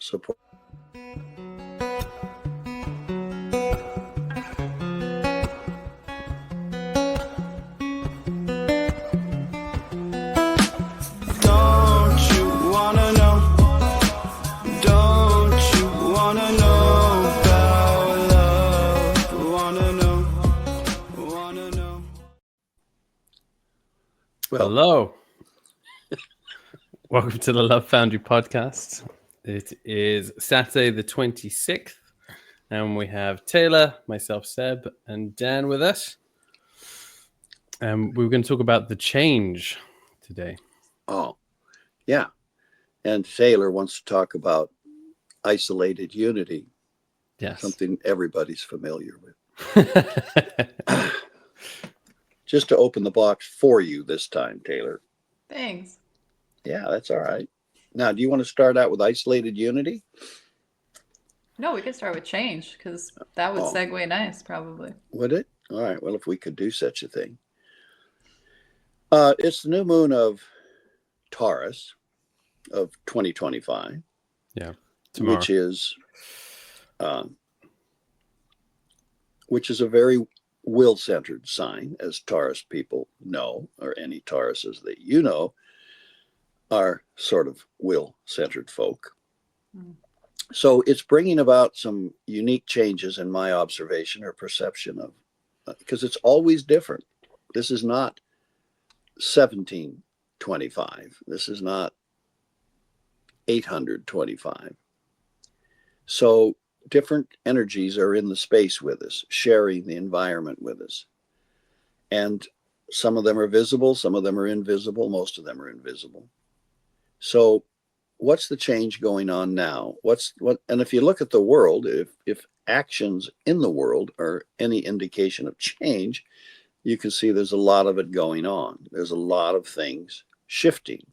support. Hello. Welcome to the Love Foundry podcast. It is Saturday the 26th, and we have Taylor, myself, Seb, and Dan with us. We're going to talk about the change today. Oh, yeah. And Taylor wants to talk about isolated unity. Yes. Something everybody's familiar with. Just to open the box for you this time, Taylor. Thanks. Yeah, that's all right. Now, do you want to start out with isolated unity? No, we could start with change because that would segue nice, probably. Would it? All right. Well, if we could do such a thing. It's the new moon of Taurus of 2025. Yeah. Tomorrow. Which is a very will-centered sign, as Taurus people know, or any Tauruses that you know are sort of will-centered folk. Mm. So it's bringing about some unique changes in my observation or perception of, because it's always different. This is not 1725. This is not 825. So different energies are in the space with us, sharing the environment with us. And some of them are visible, some of them are invisible, most of them are invisible. So what's the change going on now? And if you look at the world, if actions in the world are any indication of change, you can see there's a lot of it going on. There's a lot of things shifting,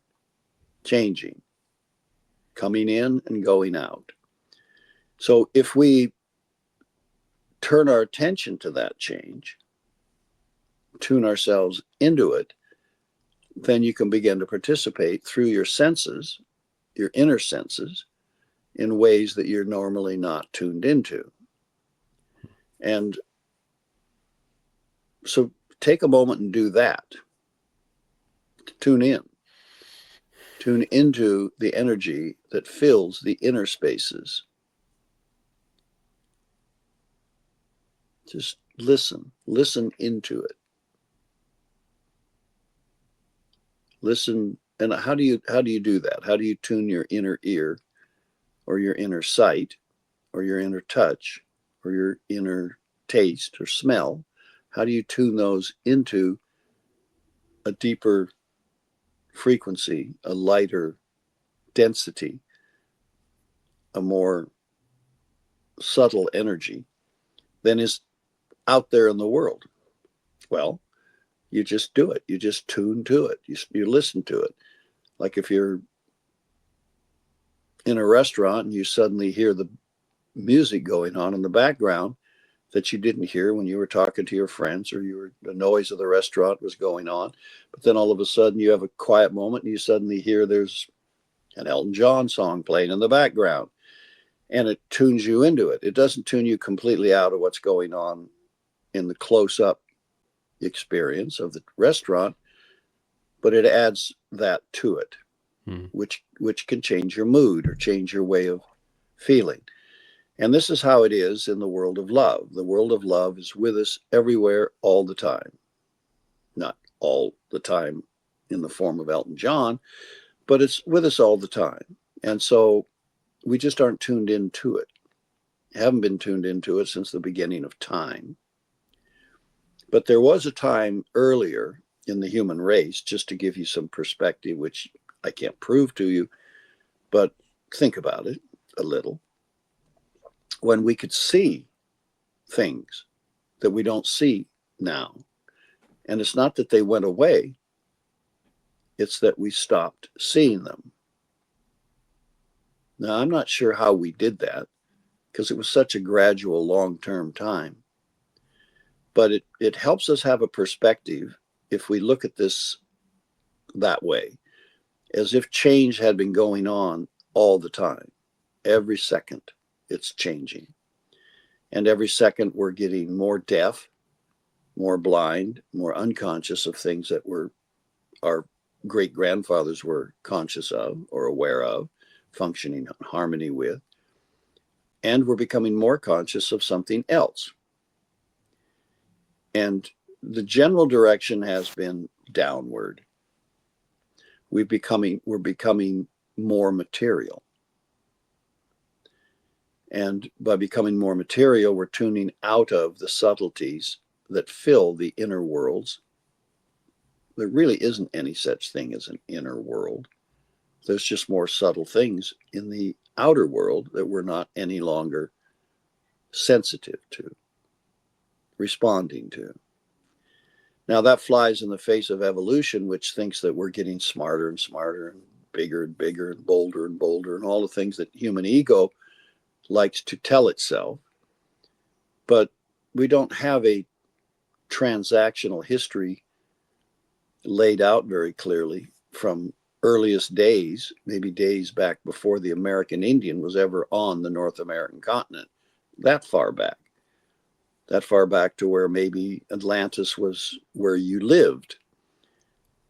changing, coming in and going out. So if we turn our attention to that change, tune ourselves into it, then you can begin to participate through your senses, your inner senses, in ways that you're normally not tuned into. And so take a moment and do that. Tune in. Tune into the energy that fills the inner spaces. Just listen into it. Listen, and how do you do that? How do you tune your inner ear, or your inner sight, or your inner touch, or your inner taste or smell? How do you tune those into a deeper frequency, a lighter density, a more subtle energy than is out there in the world? Well, you just do it. You just tune to it. You listen to it. Like if you're in a restaurant and you suddenly hear the music going on in the background that you didn't hear when you were talking to your friends, or the noise of the restaurant was going on, but then all of a sudden you have a quiet moment and you suddenly hear there's an Elton John song playing in the background, and it tunes you into it. It doesn't tune you completely out of what's going on in the close-up experience of the restaurant, but it adds that to it, which can change your mood or change your way of feeling. And this is how it is in the world of love. The world of love is with us everywhere, all the time. Not all the time in the form of Elton John, but it's with us all the time. And so we just aren't tuned into it. Haven't been tuned into it since the beginning of time. But there was a time earlier in the human race, just to give you some perspective, which I can't prove to you, but think about it a little, when we could see things that we don't see now. And it's not that they went away, it's that we stopped seeing them. Now, I'm not sure how we did that, because it was such a gradual, long-term time. But it helps us have a perspective if we look at this that way, as if change had been going on all the time. Every second it's changing. And every second we're getting more deaf, more blind, more unconscious of things that our great grandfathers were conscious of or aware of, functioning in harmony with. And we're becoming more conscious of something else. And the general direction has been downward. We're becoming more material. And by becoming more material, we're tuning out of the subtleties that fill the inner worlds. There really isn't any such thing as an inner world. There's just more subtle things in the outer world that we're not any longer sensitive to, responding to. Now that flies in the face of evolution, which thinks that we're getting smarter and smarter and bigger and bolder and all the things that human ego likes to tell itself. But we don't have a transactional history laid out very clearly from earliest days, maybe days back before the American Indian was ever on the North American continent, that far back to where maybe Atlantis was where you lived.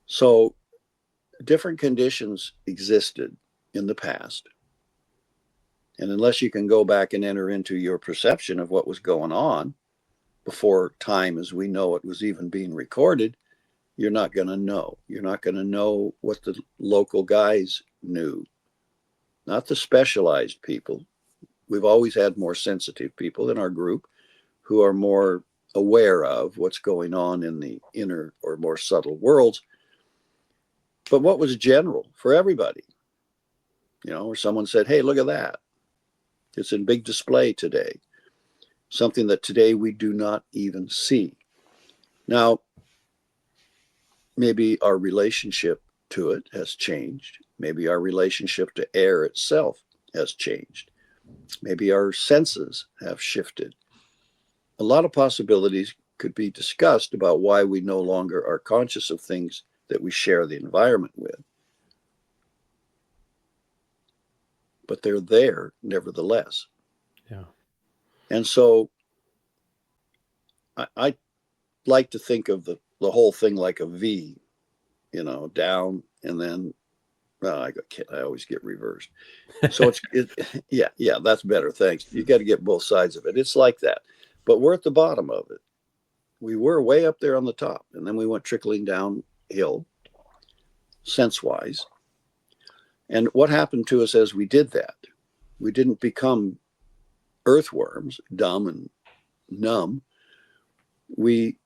So different conditions existed in the past. And unless you can go back and enter into your perception of what was going on before time as we know it was even being recorded, you're not going to know. You're not going to know what the local guys knew, not the specialized people. We've always had more sensitive people in our group who are more aware of what's going on in the inner or more subtle worlds. But what was general for everybody? You know, or someone said, hey, look at that. It's in big display today. Something that today we do not even see. Now, maybe our relationship to it has changed. Maybe our relationship to air itself has changed. Maybe our senses have shifted. A lot of possibilities could be discussed about why we no longer are conscious of things that we share the environment with. But they're there nevertheless. Yeah. And so I like to think of the whole thing like a V, you know, down and then I always get reversed. So yeah, that's better. Thanks. You got to get both sides of it. It's like that, but we're at the bottom of it. We were way up there on the top, and then we went trickling downhill, sense-wise. And what happened to us as we did that? We didn't become earthworms, dumb and numb. We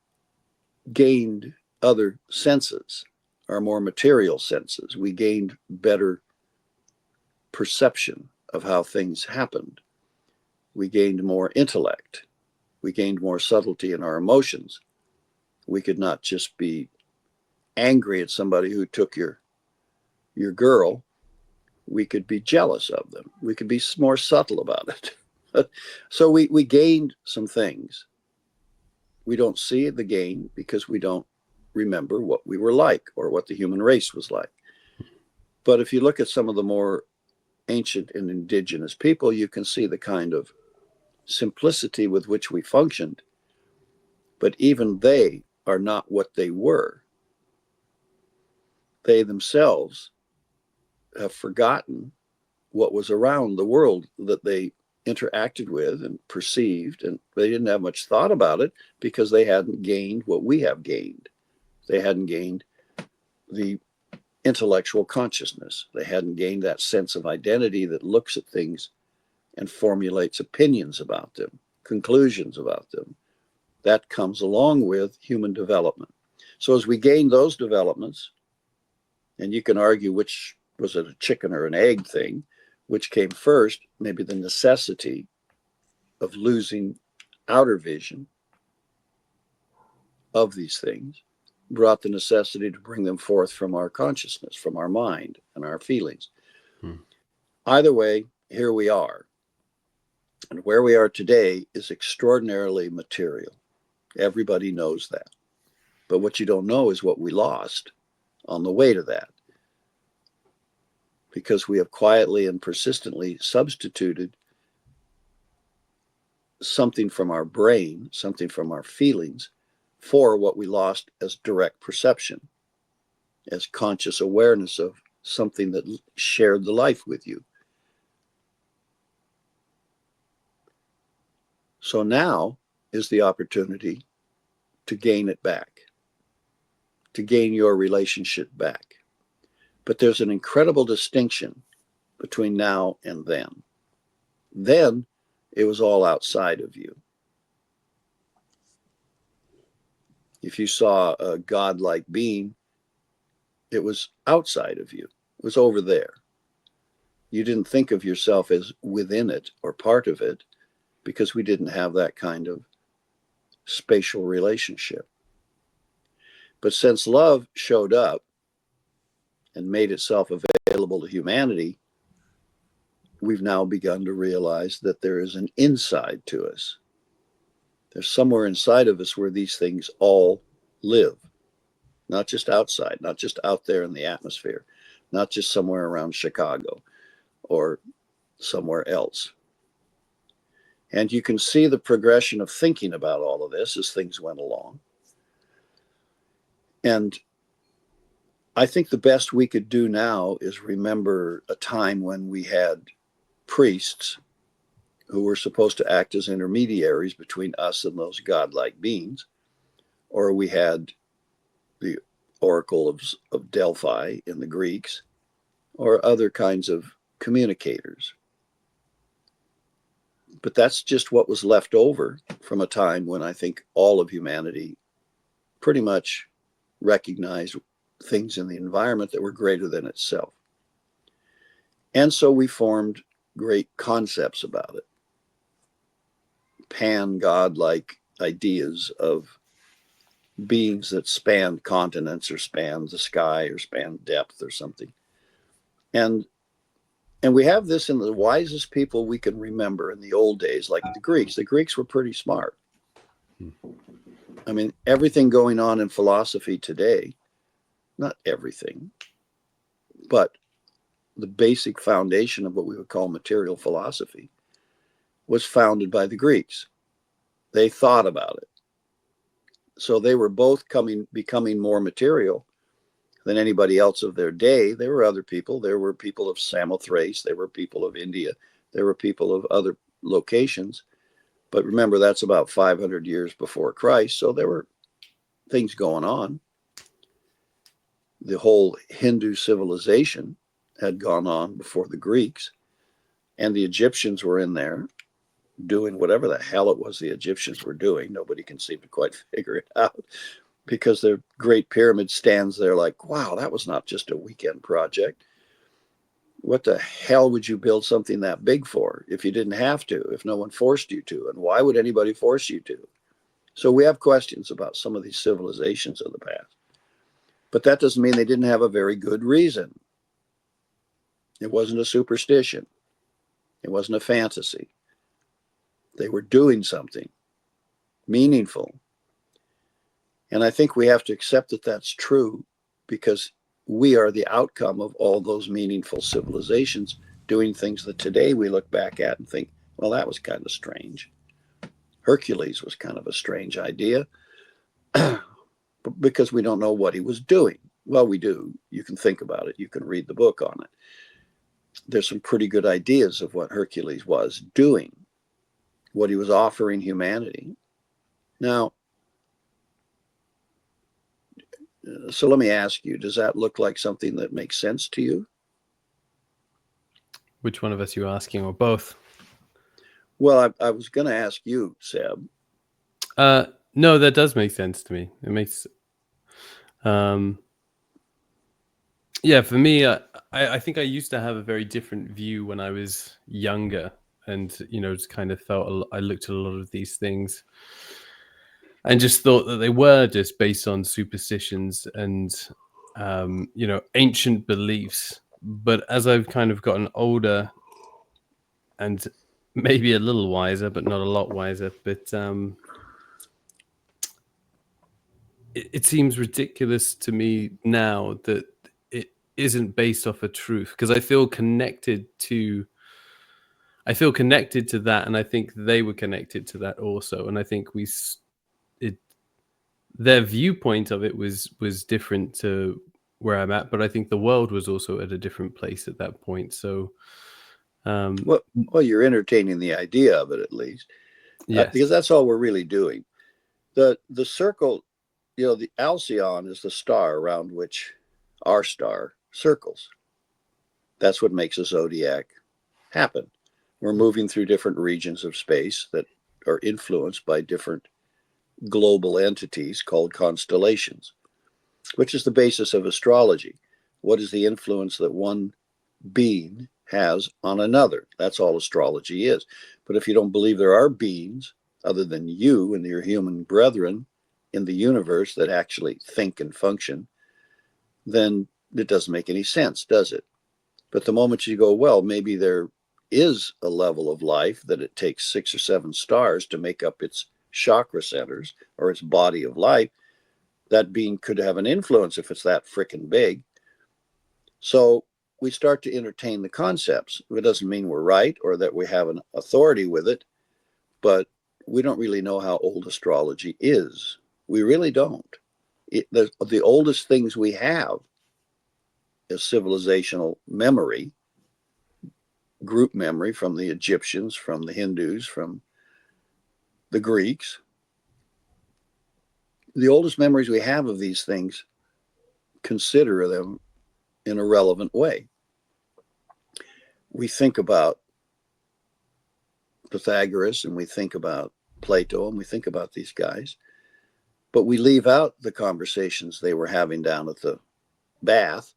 gained other senses, our more material senses. We gained better perception of how things happened. We gained more intellect. We gained more subtlety in our emotions. We could not just be angry at somebody who took your girl. We could be jealous of them. We could be more subtle about it. So we gained some things. We don't see the gain because we don't remember what we were like or what the human race was like. But if you look at some of the more ancient and indigenous people, you can see the kind of simplicity with which we functioned. But even they are not what they were. They themselves have forgotten what was around the world that they interacted with and perceived, and they didn't have much thought about it because they hadn't gained what we have gained. They hadn't gained the intellectual consciousness. They hadn't gained that sense of identity that looks at things and formulates opinions about them, conclusions about them. That comes along with human development. So as we gain those developments, and you can argue which was it, a chicken or an egg thing, which came first, maybe the necessity of losing outer vision of these things brought the necessity to bring them forth from our consciousness, from our mind and our feelings. Either way, here we are. And where we are today is extraordinarily material. Everybody knows that. But what you don't know is what we lost on the way to that. because we have quietly and persistently substituted something from our brain, something from our feelings, for what we lost as direct perception, as conscious awareness of something that shared the life with you. So now is the opportunity to gain it back, to gain your relationship back. But there's an incredible distinction between now and then. Then it was all outside of you. If you saw a godlike being, it was outside of you. It was over there. You didn't think of yourself as within it or part of it, because we didn't have that kind of spatial relationship. But since love showed up and made itself available to humanity, we've now begun to realize that there is an inside to us. There's somewhere inside of us where these things all live, not just outside, not just out there in the atmosphere, not just somewhere around Chicago or somewhere else. And you can see the progression of thinking about all of this as things went along. And I think the best we could do now is remember a time when we had priests who were supposed to act as intermediaries between us and those godlike beings, or we had the Oracle of Delphi in the Greeks, or other kinds of communicators. But that's just what was left over from a time when I think all of humanity pretty much recognized things in the environment that were greater than itself. And so we formed great concepts about it. Pan-God-like ideas of beings that spanned continents or spanned the sky or spanned depth or something. And we have this in the wisest people we can remember in the old days, like the Greeks. The Greeks were pretty smart. I mean, everything going on in philosophy today, not everything, but the basic foundation of what we would call material philosophy was founded by the Greeks. They thought about it. So they were both becoming more material than anybody else of their day. There were other people. There were people of Samothrace. There were people of India. There were people of other locations. But remember, that's about 500 years before Christ. So there were things going on. The whole Hindu civilization had gone on before the Greeks. And the Egyptians were in there doing whatever the hell it was the Egyptians were doing. Nobody can seem to quite figure it out, because their Great Pyramid stands there like, wow, that was not just a weekend project. What the hell would you build something that big for if you didn't have to, if no one forced you to? And why would anybody force you to? So we have questions about some of these civilizations of the past. But that doesn't mean they didn't have a very good reason. It wasn't a superstition. It wasn't a fantasy. They were doing something meaningful. And I think we have to accept that that's true, because we are the outcome of all those meaningful civilizations doing things that today we look back at and think, well, that was kind of strange. Hercules was kind of a strange idea because we don't know what he was doing. Well, we do. You can think about it. You can read the book on it. There's some pretty good ideas of what Hercules was doing, what he was offering humanity. Now, so let me ask you, does that look like something that makes sense to you? Which one of us are you asking, or both? Well, I was going to ask you, Seb. No, that does make sense to me. It makes, yeah, for me, I think I used to have a very different view when I was younger, and just kind of felt I looked at a lot of these things and just thought that they were just based on superstitions and ancient beliefs. But as I've kind of gotten older and maybe a little wiser, but not a lot wiser, but it seems ridiculous to me now that isn't based off a truth, because I feel connected to that, and I think they were connected to that also, and I think their viewpoint of it was different to where I'm at, but I think the world was also at a different place at that point. So well, you're entertaining the idea of it, at least. yes. Because that's all we're really doing. The circle, the Alcyon is the star around which our star circles. That's what makes a zodiac happen. We're moving through different regions of space that are influenced by different global entities called constellations, which is the basis of astrology. What is the influence that one being has on another? That's all astrology is. But if you don't believe there are beings other than you and your human brethren in the universe that actually think and function, then it doesn't make any sense, does it? But the moment you go, well, maybe there is a level of life that it takes 6 or 7 stars to make up its chakra centers or its body of life, that being could have an influence if it's that frickin' big. So we start to entertain the concepts. It doesn't mean we're right or that we have an authority with it, but we don't really know how old astrology is. We really don't. The oldest things we have is civilizational memory, group memory from the Egyptians, from the Hindus, from the Greeks. The oldest memories we have of these things consider them in a relevant way. We think about Pythagoras and we think about Plato and we think about these guys, but we leave out the conversations they were having down at the bath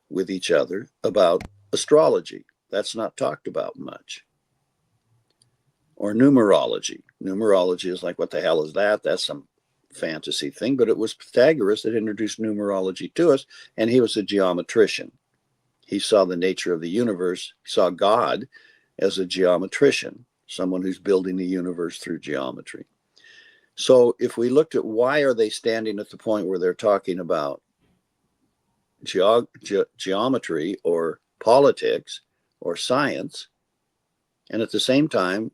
with each other about astrology. That's not talked about much. Or numerology. Numerology is like, what the hell is that? That's some fantasy thing. But it was Pythagoras that introduced numerology to us, and he was a geometrician. He saw the nature of the universe, saw God as a geometrician, someone who's building the universe through geometry. So if we looked at why are they standing at the point where they're talking about geometry or politics or science, and at the same time,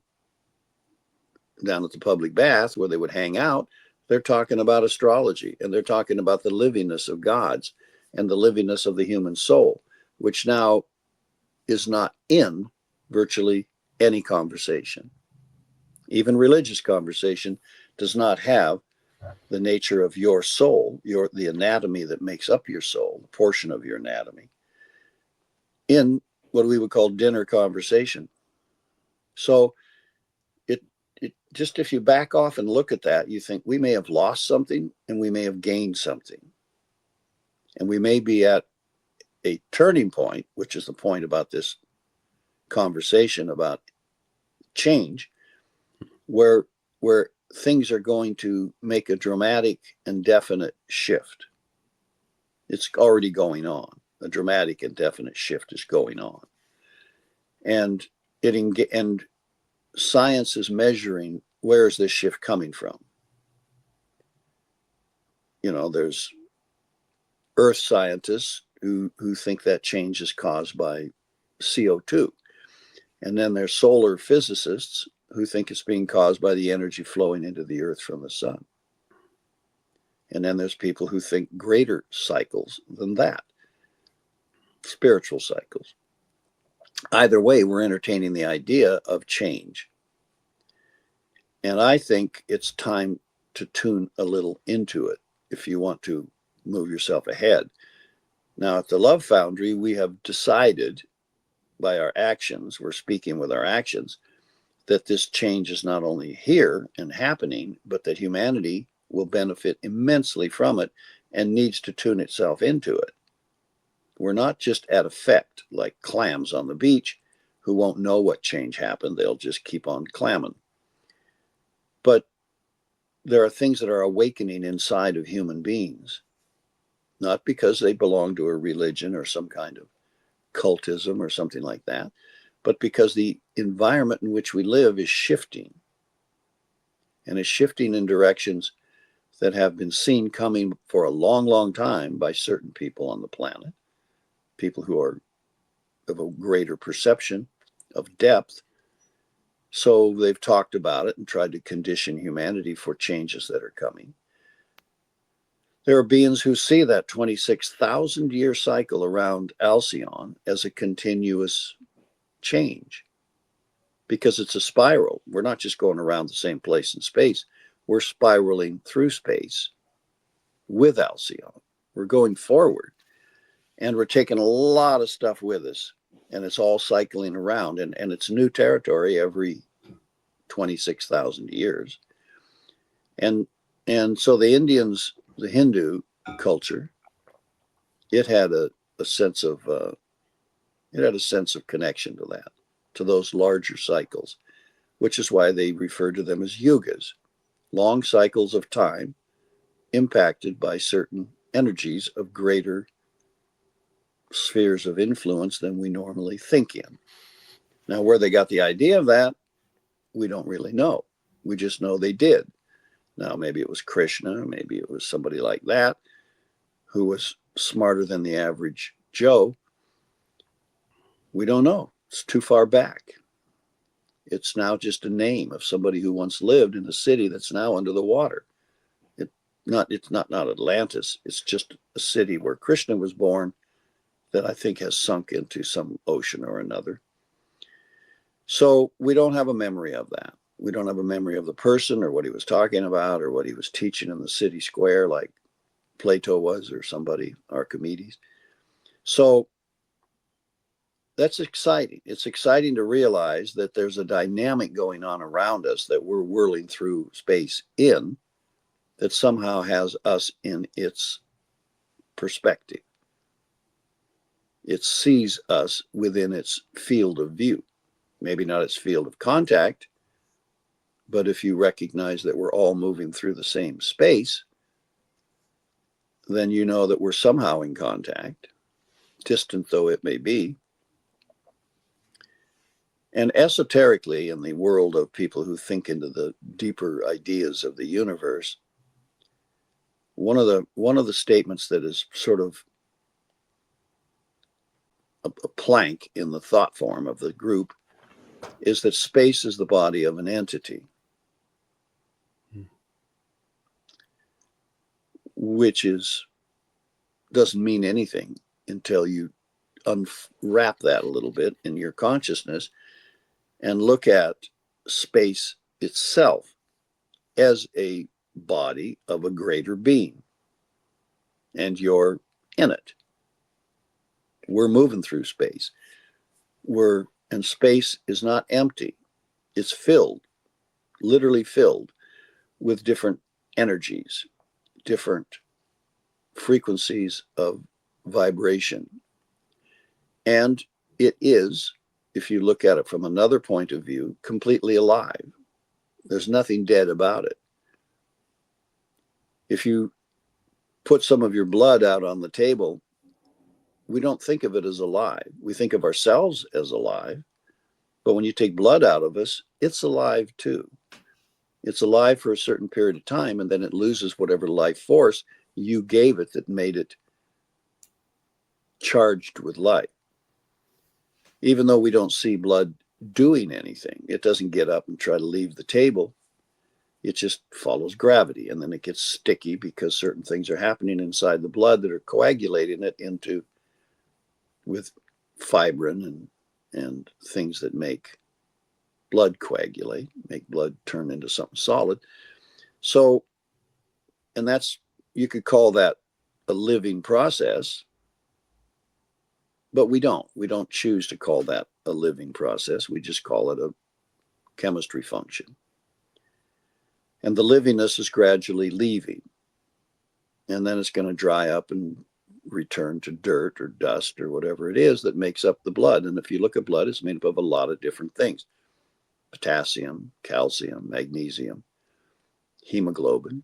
down at the public bath where they would hang out, they're talking about astrology, and they're talking about the livingness of gods and the livingness of the human soul, which now is not in virtually any conversation. Even religious conversation does not have the nature of your soul, the anatomy that makes up your soul, the portion of your anatomy, in what we would call dinner conversation. So it just, if you back off and look at that, you think we may have lost something and we may have gained something. And we may be at a turning point, which is the point about this conversation about change, where things are going to make a dramatic and definite shift. It's already going on. A dramatic and definite shift is going on. And science is measuring, where is this shift coming from? There's earth scientists who think that change is caused by CO2. And then there's solar physicists who think it's being caused by the energy flowing into the earth from the sun. And then there's people who think greater cycles than that, spiritual cycles. Either way, we're entertaining the idea of change. And I think it's time to tune a little into it if you want to move yourself ahead. Now, at the Love Foundry, we have decided by our actions, we're speaking with our actions, that this change is not only here and happening, but that humanity will benefit immensely from it and needs to tune itself into it. We're not just at effect like clams on the beach who won't know what change happened. They'll just keep on clamming. But there are things that are awakening inside of human beings, not because they belong to a religion or some kind of cultism or something like that, but because the environment in which we live is shifting, and is shifting in directions that have been seen coming for a long, long time by certain people on the planet, people who are of a greater perception of depth. So they've talked about it and tried to condition humanity for changes that are coming. There are beings who see that 26,000 year cycle around Alcyon as a continuous change, because it's a spiral. We're not just going around the same place in space. We're spiraling through space with Alcyon. We're going forward, and we're taking a lot of stuff with us, and it's all cycling around, and it's new territory every 26,000 years. And so the Indians, the Hindu culture, it had a sense of connection to that, to those larger cycles, which is why they refer to them as yugas, long cycles of time impacted by certain energies of greater spheres of influence than we normally think in. Now, where they got the idea of that, we don't really know. We just know they did. Now, maybe it was Krishna, maybe it was somebody like that who was smarter than the average Joe. We don't know. It's too far back. It's now just a name of somebody who once lived in a city that's now under the water. It's not Atlantis. It's just a city where Krishna was born that I think has sunk into some ocean or another. So we don't have a memory of that. We don't have a memory of the person or what he was talking about or what he was teaching in the city square like Plato was, or somebody, Archimedes. So that's exciting. It's exciting to realize that there's a dynamic going on around us that we're whirling through space in, that somehow has us in its perspective. It sees us within its field of view. Maybe not its field of contact, but if you recognize that we're all moving through the same space, then you know that we're somehow in contact, distant though it may be. And esoterically, in the world of people who think into the deeper ideas of the universe, one of the statements that is sort of a plank in the thought form of the group is that space is the body of an entity, which doesn't mean anything until you unwrap that a little bit in your consciousness and look at space itself as a body of a greater being, and you're in it. We're moving through space. And space is not empty. It's filled, literally filled with different energies, different frequencies of vibration. And it is, if you look at it from another point of view, completely alive. There's nothing dead about it. If you put some of your blood out on the table, we don't think of it as alive. We think of ourselves as alive. But when you take blood out of us, it's alive too. It's alive for a certain period of time, and then it loses whatever life force you gave it that made it charged with life. Even though we don't see blood doing anything, it doesn't get up and try to leave the table. It just follows gravity, and then it gets sticky because certain things are happening inside the blood that are coagulating it into with fibrin and things that make blood coagulate, make blood turn into something solid. So, and that's, you could call that a living process, but we don't choose to call that a living process. We just call it a chemistry function. And the livingness is gradually leaving, and then it's going to dry up and return to dirt or dust or whatever it is that makes up the blood. And if you look at blood, it's made up of a lot of different things: potassium, calcium, magnesium, hemoglobin.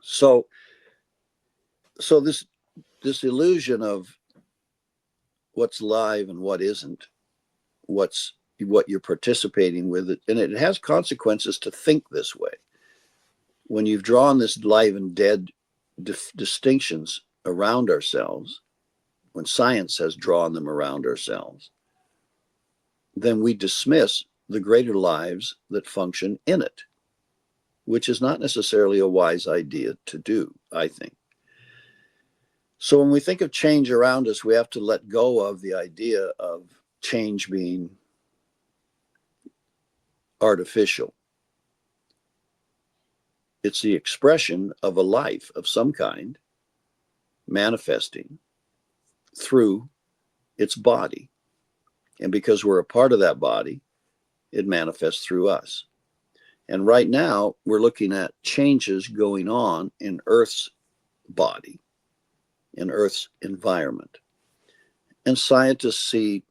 So this illusion of what's live and what isn't, what you're participating with, it, and it has consequences to think this way. When you've drawn this live and dead distinctions around ourselves, when science has drawn them around ourselves, then we dismiss the greater lives that function in it, which is not necessarily a wise idea to do, I think. So when we think of change around us, we have to let go of the idea of change being artificial. It's the expression of a life of some kind manifesting through its body. And because we're a part of that body, it manifests through us. And right now, we're looking at changes going on in Earth's body, in Earth's environment. And scientists see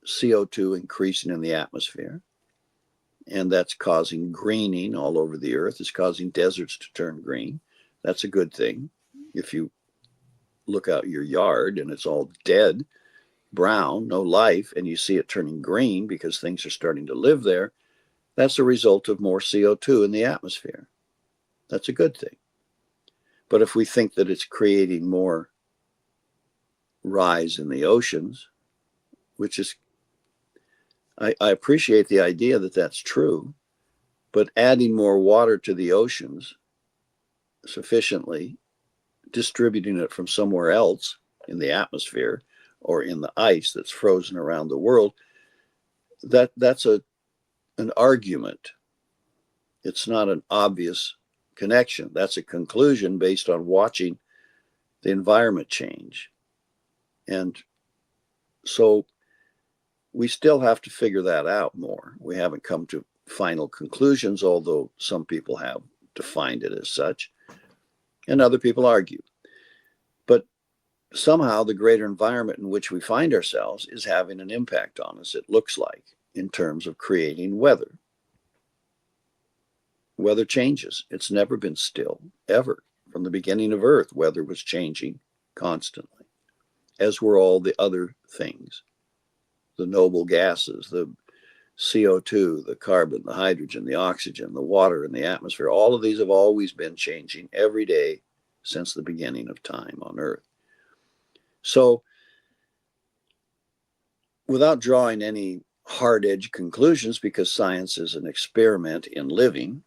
CO2 increasing in the atmosphere, and that's causing greening all over the Earth. It's causing deserts to turn green. That's a good thing. If you look out your yard and it's all dead, brown, no life, and you see it turning green because things are starting to live there, that's a result of more CO2 in the atmosphere. That's a good thing. But if we think that it's creating more rise in the oceans, which is, I appreciate the idea that that's true, but adding more water to the oceans sufficiently, distributing it from somewhere else in the atmosphere or in the ice that's frozen around the world, that's an argument. It's not an obvious connection. That's a conclusion based on watching the environment change. And so we still have to figure that out more. We haven't come to final conclusions, although some people have defined it as such, and other people argue. But somehow the greater environment in which we find ourselves is having an impact on us, it looks like, in terms of creating weather. Weather changes. It's never been still, ever. From the beginning of Earth, weather was changing constantly, as were all the other things. The noble gases, the CO2, the carbon, the hydrogen, the oxygen, the water in the atmosphere, all of these have always been changing every day since the beginning of time on Earth. So, without drawing any hard-edged conclusions, because science is an experiment in living,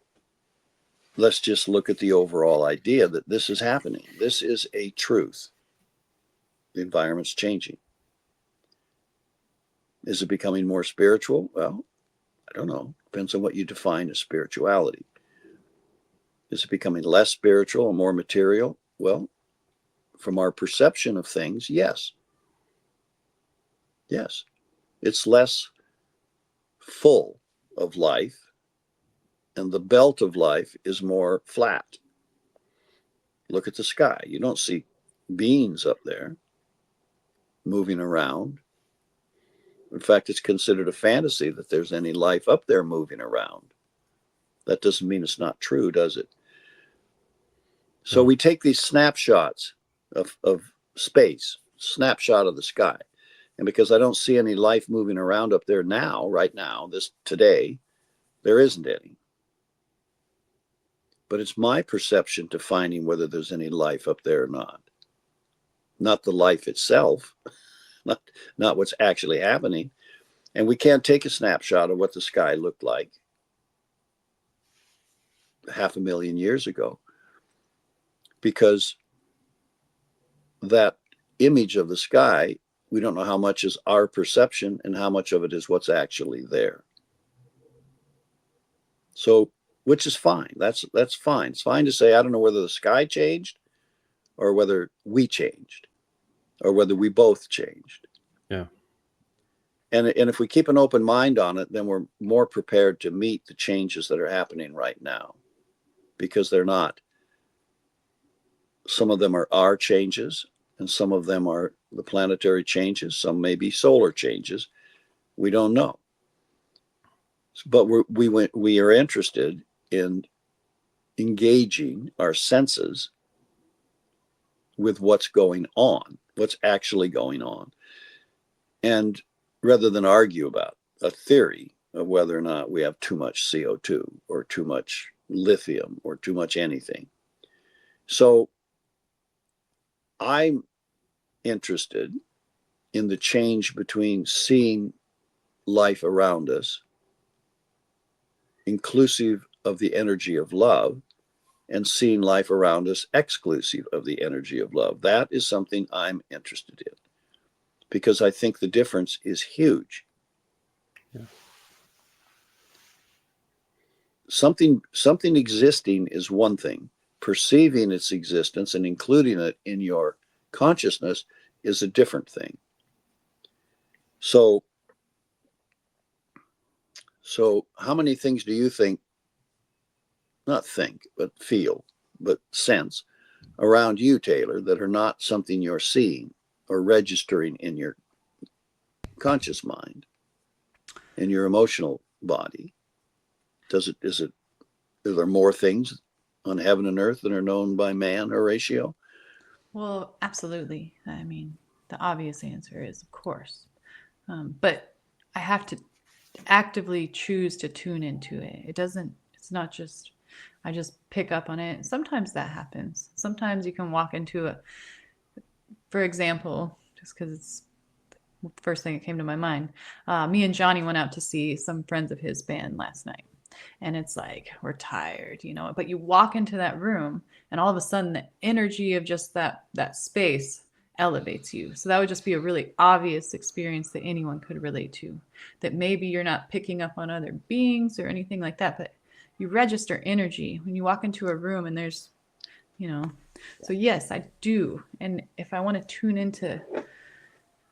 let's just look at the overall idea that this is happening. This is a truth. The environment's changing. Is it becoming more spiritual? Well, I don't know. Depends on what you define as spirituality. Is it becoming less spiritual or more material? Well, from our perception of things, yes. Yes. It's less full of life, and the belt of life is more flat. Look at the sky. You don't see beings up there moving around. In fact, it's considered a fantasy that there's any life up there moving around. That doesn't mean it's not true, does it? So we take these snapshots of space, snapshot of the sky. And because I don't see any life moving around up there now, right now, today, there isn't any. But it's my perception to finding whether there's any life up there or not. Not the life itself, not what's actually happening. And we can't take a snapshot of what the sky looked like 500,000 years ago, because that image of the sky, we don't know how much is our perception and how much of it is what's actually there. So, which is fine. That's fine. It's fine to say, I don't know whether the sky changed or whether we changed or whether we both changed. Yeah. And if we keep an open mind on it, then we're more prepared to meet the changes that are happening right now, because they're not. Some of them are our changes, and some of them are the planetary changes. Some may be solar changes. We don't know. But we are interested in engaging our senses with what's going on, what's actually going on. And rather than argue about a theory of whether or not we have too much CO2 or too much lithium or too much anything. So I'm interested in the change between seeing life around us, inclusive of the energy of love, and seeing life around us exclusive of the energy of love. That is something I'm interested in, because I think the difference is huge. Yeah. Something existing is one thing. Perceiving its existence and including it in your consciousness is a different thing. So how many things do you think, not think, but feel, but sense around you, Taylor, that are not something you're seeing or registering in your conscious mind, in your emotional body? Are there more things on heaven and earth that are known by man, Horatio? Well, absolutely. I mean, the obvious answer is, of course. But I have to actively choose to tune into it. It's not just, I just pick up on it. Sometimes that happens. Sometimes you can walk into for example, just because it's the first thing that came to my mind, me and Johnny went out to see some friends of his band last night. And it's like, we're tired, but you walk into that room and all of a sudden the energy of just that space elevates you. So that would just be a really obvious experience that anyone could relate to, that maybe you're not picking up on other beings or anything like that, but you register energy when you walk into a room and there's, so yes, I do. And if I want to tune into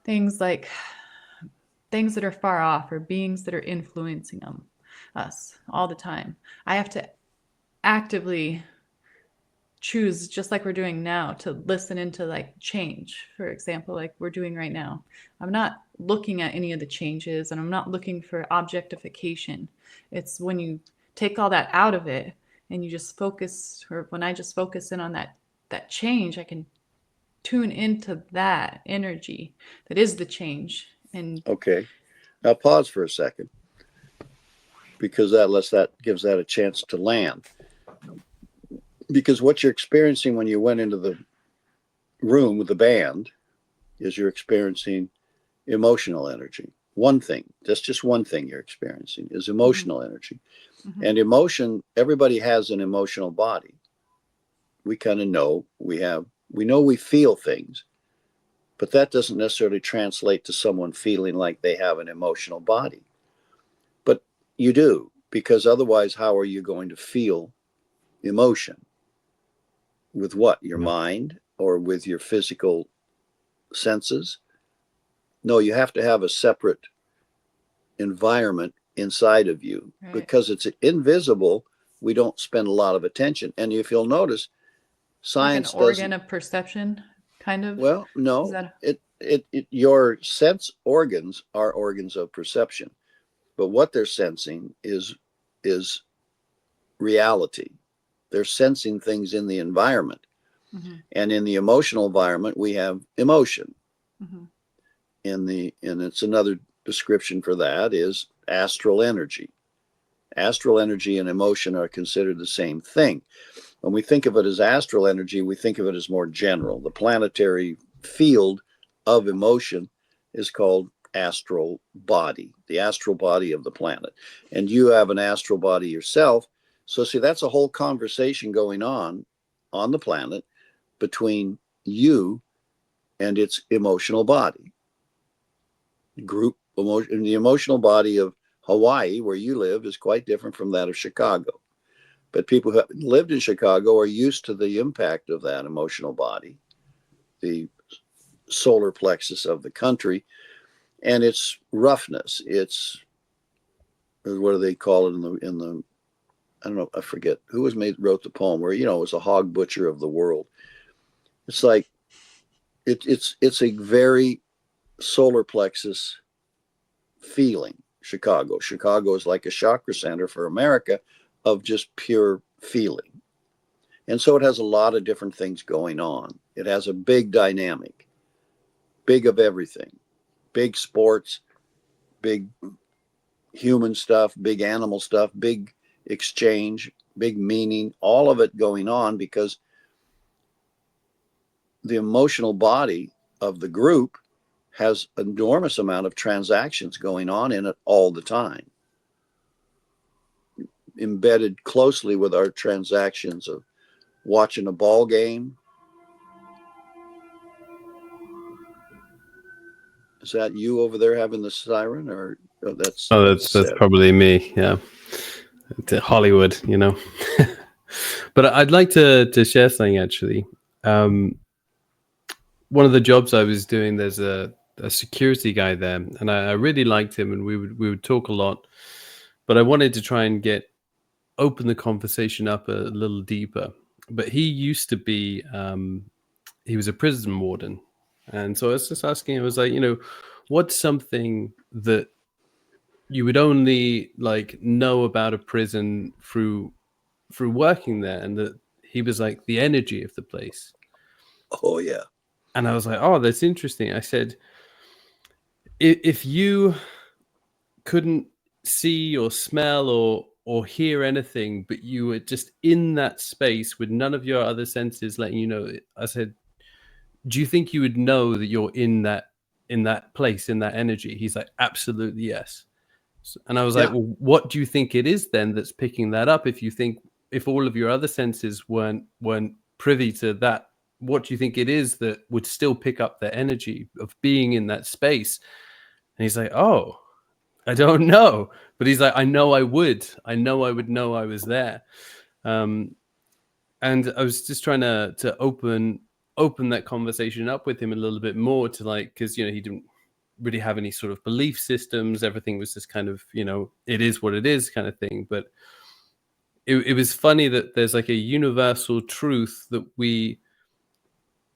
things like things that are far off or beings that are influencing us all the time, I have to actively choose, just like we're doing now, to listen into like change, for example, like we're doing right now. I'm not looking at any of the changes and I'm not looking for objectification. It's when you take all that out of it and you just focus, or when I just focus in on that change, I can tune into that energy that is the change. And okay, now pause for a second, because that gives that a chance to land. Because what you're experiencing when you went into the room with the band is you're experiencing emotional energy. One thing, that's just one thing you're experiencing, is emotional energy. And emotion, everybody has an emotional body. We kind of know we know we feel things, but that doesn't necessarily translate to someone feeling like they have an emotional body. But you do, because otherwise, how are you going to feel emotion? With what? Your mind or with your physical senses? No, you have to have a separate environment inside of you. Right. Because it's invisible. We don't spend a lot of attention. And if you'll notice, science like an organ of perception, kind of. Well, no, your sense organs are organs of perception, but what they're sensing is reality. They're sensing things in the environment. And in the emotional environment, we have emotion. And it's another description for that is astral energy. Astral energy and emotion are considered the same thing. When we think of it as astral energy, we think of it as more general. The planetary field of emotion is called astral body, the astral body of the planet. And you have an astral body yourself. So see, that's a whole conversation going on the planet between you and its emotional body. Group emotion, the emotional body of Hawaii, where you live, is quite different from that of Chicago. But people who have lived in Chicago are used to the impact of that emotional body, the solar plexus of the country, and its roughness. It's, what do they call it in the I don't know, I forget who wrote the poem where, it was a hog butcher of the world. It's like it's a very solar plexus feeling. Chicago is like a chakra center for America of just pure feeling. And so it has a lot of different things going on. It has a big dynamic, big of everything, big sports, big human stuff, big animal stuff, big exchange, big meaning, all of it going on, because the emotional body of the group has an enormous amount of transactions going on in it all the time, embedded closely with our transactions of watching a ball game. Is that you over there having the siren, or that's that's probably me. Yeah, to Hollywood, you know. But I'd like to share something actually. One of the jobs I was doing, there's a security guy there, and I really liked him, and we would talk a lot. But I wanted to try and open the conversation up a little deeper. But he used to be, he was a prison warden, and so I was just asking. I was like, you know, what's something that you would only like know about a prison through working there? And that he was like the energy of the place. Oh yeah. And I was like, oh, that's interesting. I said, if you couldn't see or smell or hear anything, but you were just in that space with none of your other senses letting you know, I said, do you think you would know that you're in that place, in that energy? He's like, absolutely yes. And I was like, well, what do you think it is then that's picking that up? If all of your other senses weren't privy to that, what do you think it is that would still pick up the energy of being in that space? And he's like, oh, I don't know. But he's like, I know I would know I was there. And I was just trying to open that conversation up with him a little bit more, to like, because, you know, he didn't really have any sort of belief systems. Everything was just kind of, you know, it is what it is kind of thing. But it was funny that there's like a universal truth that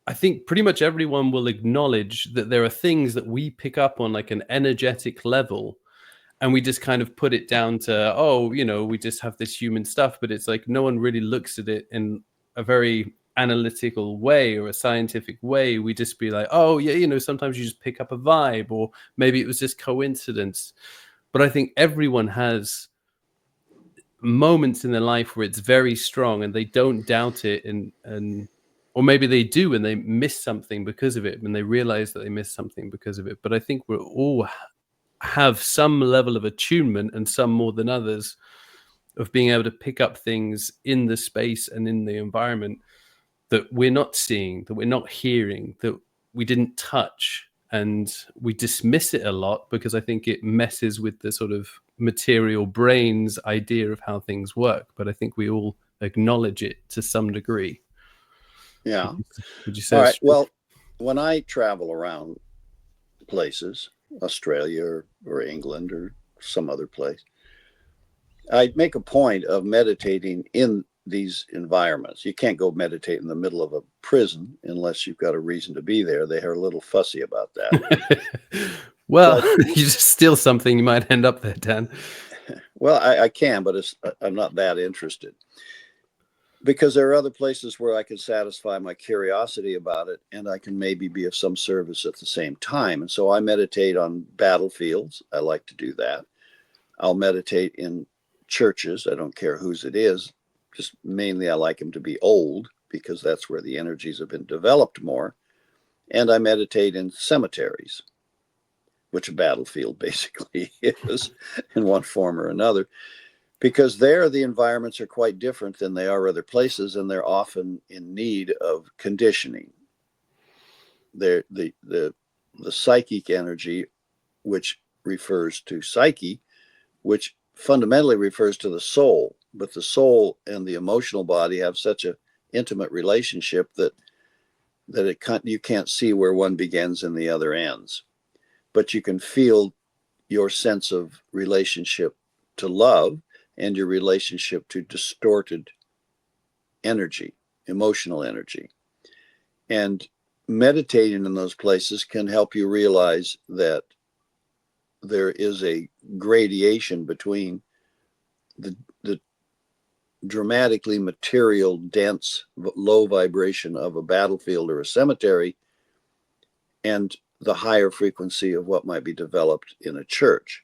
I think pretty much everyone will acknowledge, that there are things that we pick up on like an energetic level, and we just kind of put it down to, oh, you know, we just have this human stuff. But it's like no one really looks at it in a very analytical way or a scientific way. We just be like, oh yeah, you know, sometimes you just pick up a vibe, or maybe it was just coincidence. But I think everyone has moments in their life where it's very strong and they don't doubt it, and or maybe they do and they miss something because of it, when they realize that they missed something because of it. But I think we're all have some level of attunement, and some more than others, of being able to pick up things in the space and in the environment that we're not seeing, that we're not hearing, that we didn't touch, and we dismiss it a lot because I think it messes with the sort of material brain's idea of how things work. But I think we all acknowledge it to some degree. Yeah. Would you say? All right. Well, when I travel around places, Australia or England or some other place, I make a point of meditating in these environments. You can't go meditate in the middle of a prison unless you've got a reason to be there. They are a little fussy about that. Well, you just steal something, you might end up there, Dan. Well, I can, but I'm not that interested. Because there are other places where I can satisfy my curiosity about it, and I can maybe be of some service at the same time. And so I meditate on battlefields. I like to do that. I'll meditate in churches. I don't care whose it is. Just mainly I like them to be old, because that's where the energies have been developed more. And I meditate in cemeteries, which a battlefield basically is in one form or another. Because there, the environments are quite different than they are other places, and they're often in need of conditioning. The psychic energy, which refers to psyche, which fundamentally refers to the soul, but the soul and the emotional body have such an intimate relationship that you can't see where one begins and the other ends. But you can feel your sense of relationship to love and your relationship to distorted energy, emotional energy. And meditating in those places can help you realize that there is a gradation between the dramatically material, dense, low vibration of a battlefield or a cemetery, and the higher frequency of what might be developed in a church.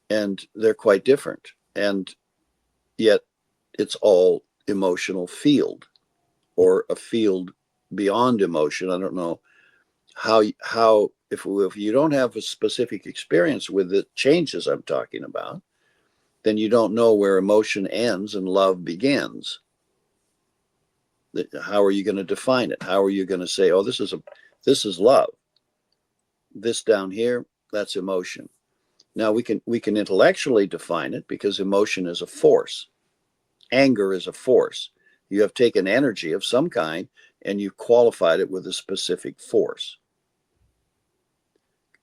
And they're quite different. And yet it's all emotional field, or a field beyond emotion. I don't know if you don't have a specific experience with the changes I'm talking about, then you don't know where emotion ends and love begins. How are you going to define it? How are you going to say, oh, this is love. This down here, that's emotion. Now we can intellectually define it, because emotion is a force. Anger is a force. You have taken energy of some kind and you've qualified it with a specific force.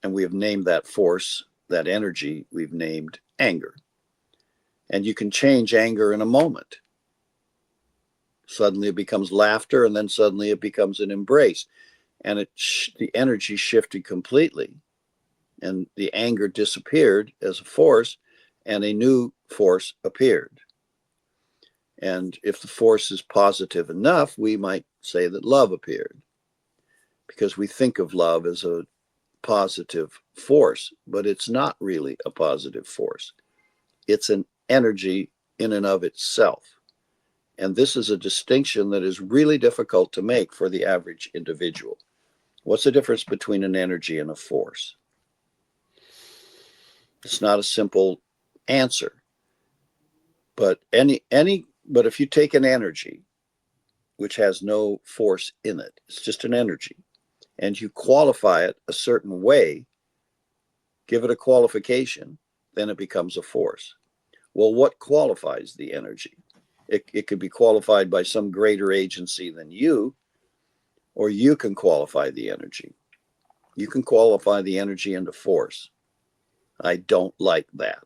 And we have named that force, that energy, we've named anger. And you can change anger in a moment. Suddenly it becomes laughter, and then suddenly it becomes an embrace. And the energy shifted completely. And the anger disappeared as a force, and a new force appeared. And if the force is positive enough, we might say that love appeared, because we think of love as a positive force, but it's not really a positive force. It's an energy in and of itself. And this is a distinction that is really difficult to make for the average individual. What's the difference between an energy and a force? It's not a simple answer. But but if you take an energy which has no force in it, it's just an energy, and you qualify it a certain way, give it a qualification, then it becomes a force. Well, what qualifies the energy? It could be qualified by some greater agency than you, or you can qualify the energy. You can qualify the energy into force. I don't like that.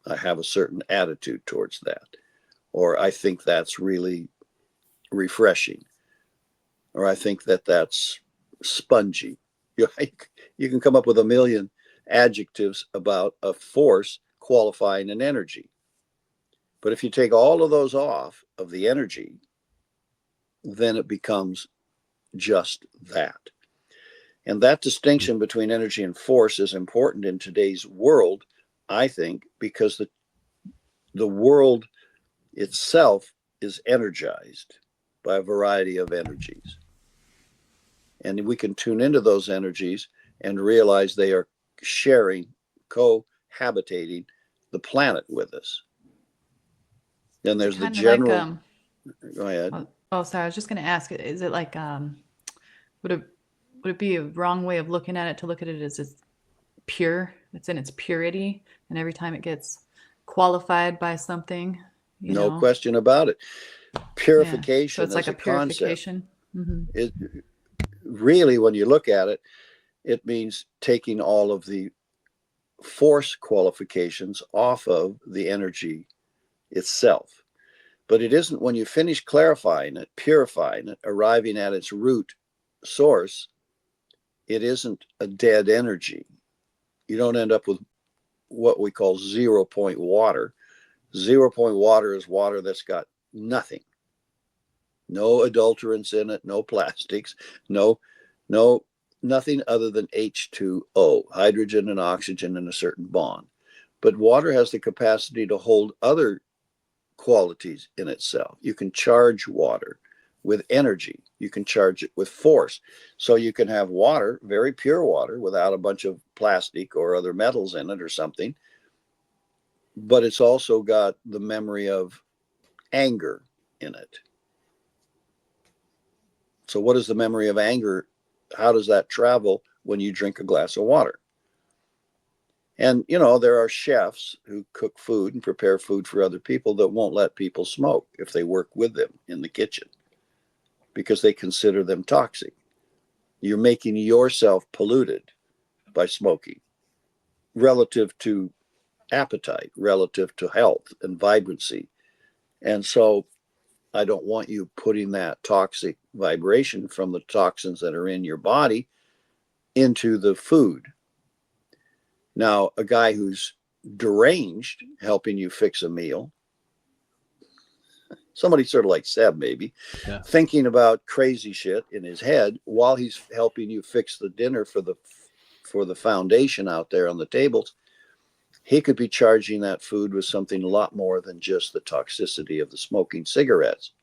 I have a certain attitude towards that. Or I think that's really refreshing. Or I think that that's spongy. You can come up with a million adjectives about a force qualifying an energy. But if you take all of those off of the energy, then it becomes just that. And that distinction between energy and force is important in today's world, I think, because the world itself is energized by a variety of energies. And we can tune into those energies and realize they are sharing, cohabitating the planet with us. Then there's the general. Go ahead. Oh, sorry. I was just going to ask, is it like, would it be a wrong way of looking at it to look at it as it's pure? It's in its purity, and every time it gets qualified by something, no question about it. Purification. So it's like a purification. Mm-hmm. It really, when you look at it, it means taking all of the force qualifications off of the energy itself. But it isn't, when you finish clarifying it, purifying it, arriving at its root source, it isn't a dead energy. You don't end up with what we call 0 point water. 0 point water is water that's got nothing. No adulterants in it, no plastics, nothing other than H2O, hydrogen and oxygen in a certain bond. But water has the capacity to hold other qualities in itself. You can charge water with energy. You can charge it with force. So you can have water, very pure water, without a bunch of plastic or other metals in it or something. But it's also got the memory of anger in it. So what is the memory of anger? How does that travel when you drink a glass of water? And, there are chefs who cook food and prepare food for other people that won't let people smoke if they work with them in the kitchen, because they consider them toxic. You're making yourself polluted by smoking, relative to appetite, relative to health and vibrancy. And so I don't want you putting that toxic vibration from the toxins that are in your body into the food. Now, a guy who's deranged helping you fix a meal, somebody sort of like Seb maybe, thinking about crazy shit in his head while he's helping you fix the dinner for the foundation out there on the tables, he could be charging that food with something a lot more than just the toxicity of the smoking cigarettes.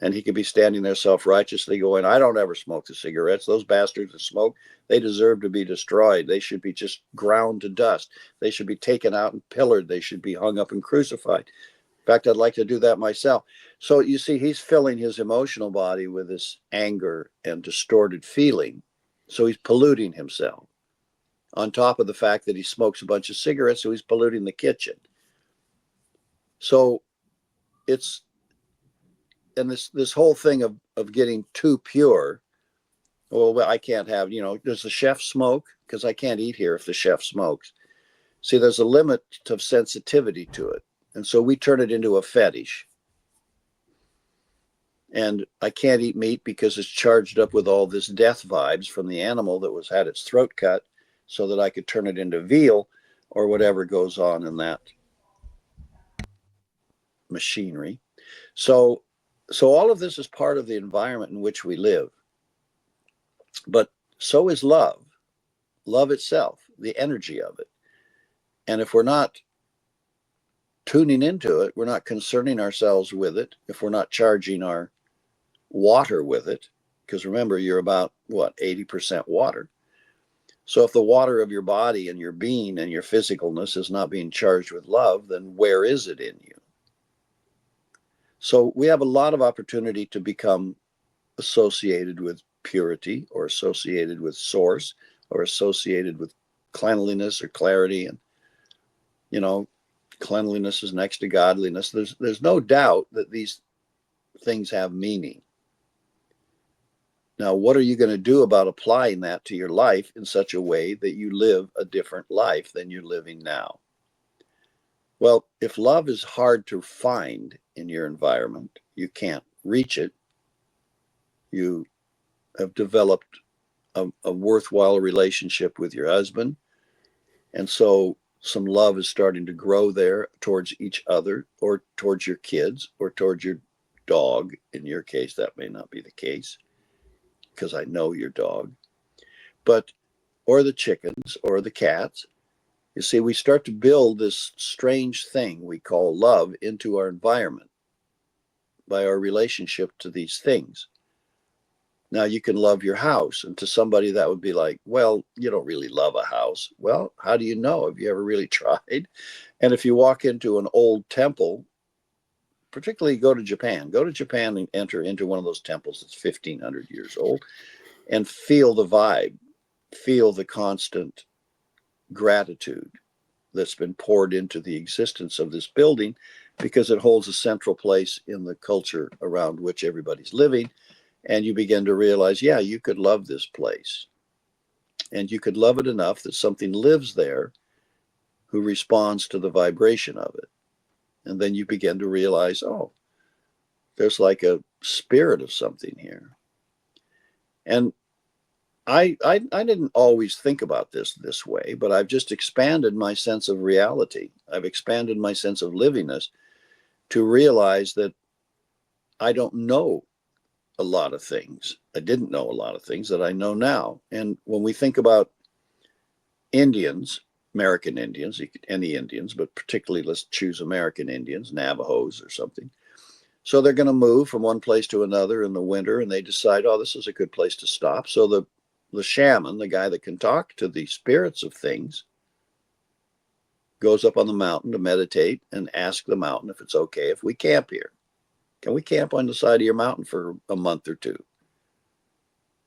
And he could be standing there self-righteously going, I don't ever smoke the cigarettes. Those bastards that smoke, they deserve to be destroyed. They should be just ground to dust. They should be taken out and pillared. They should be hung up and crucified. In fact, I'd like to do that myself. So you see, he's filling his emotional body with this anger and distorted feeling. So he's polluting himself. On top of the fact that he smokes a bunch of cigarettes, so he's polluting the kitchen. So it's, and this whole thing of getting too pure. Well, I can't have, does the chef smoke? Because I can't eat here if the chef smokes. See, there's a limit of sensitivity to it. And so we turn it into a fetish. And I can't eat meat because it's charged up with all this death vibes from the animal that had its throat cut, so that I could turn it into veal or whatever goes on in that machinery. So all of this is part of the environment in which we live. But so is love itself, the energy of it. And if we're not tuning into it, we're not concerning ourselves with it, if we're not charging our water with it, because remember, you're about, 80% water. So if the water of your body and your being and your physicalness is not being charged with love, then where is it in you? So we have a lot of opportunity to become associated with purity, or associated with source, or associated with cleanliness or clarity. And, cleanliness is next to godliness. There's no doubt that these things have meaning. Now, what are you going to do about applying that to your life in such a way that you live a different life than you're living now? Well, if love is hard to find in your environment, you can't reach it. You have developed a worthwhile relationship with your husband. And so some love is starting to grow there towards each other, or towards your kids, or towards your dog. In your case, that may not be the case, because I know your dog, or the chickens or the cats. You see, we start to build this strange thing we call love into our environment by our relationship to these things. Now, you can love your house, and to somebody that would be like, well, you don't really love a house. Well, how do you know? Have you ever really tried? And if you walk into an old temple, particularly go to Japan and enter into one of those temples that's 1,500 years old, and feel the vibe, feel the constant gratitude that's been poured into the existence of this building, because it holds a central place in the culture around which everybody's living. And you begin to realize, yeah, you could love this place. And you could love it enough that something lives there who responds to the vibration of it. And then you begin to realize, oh, there's like a spirit of something here. And I didn't always think about this way, but I've just expanded my sense of reality. I've expanded my sense of livingness to realize that I don't know a lot of things. I didn't know a lot of things that I know now. And when we think about Indians, American Indians, any Indians, but particularly let's choose American Indians, Navajos or something. So they're going to move from one place to another in the winter, and they decide, oh, this is a good place to stop. So the shaman, the guy that can talk to the spirits of things, goes up on the mountain to meditate and ask the mountain if it's okay if we camp here. Can we camp on the side of your mountain for a month or two?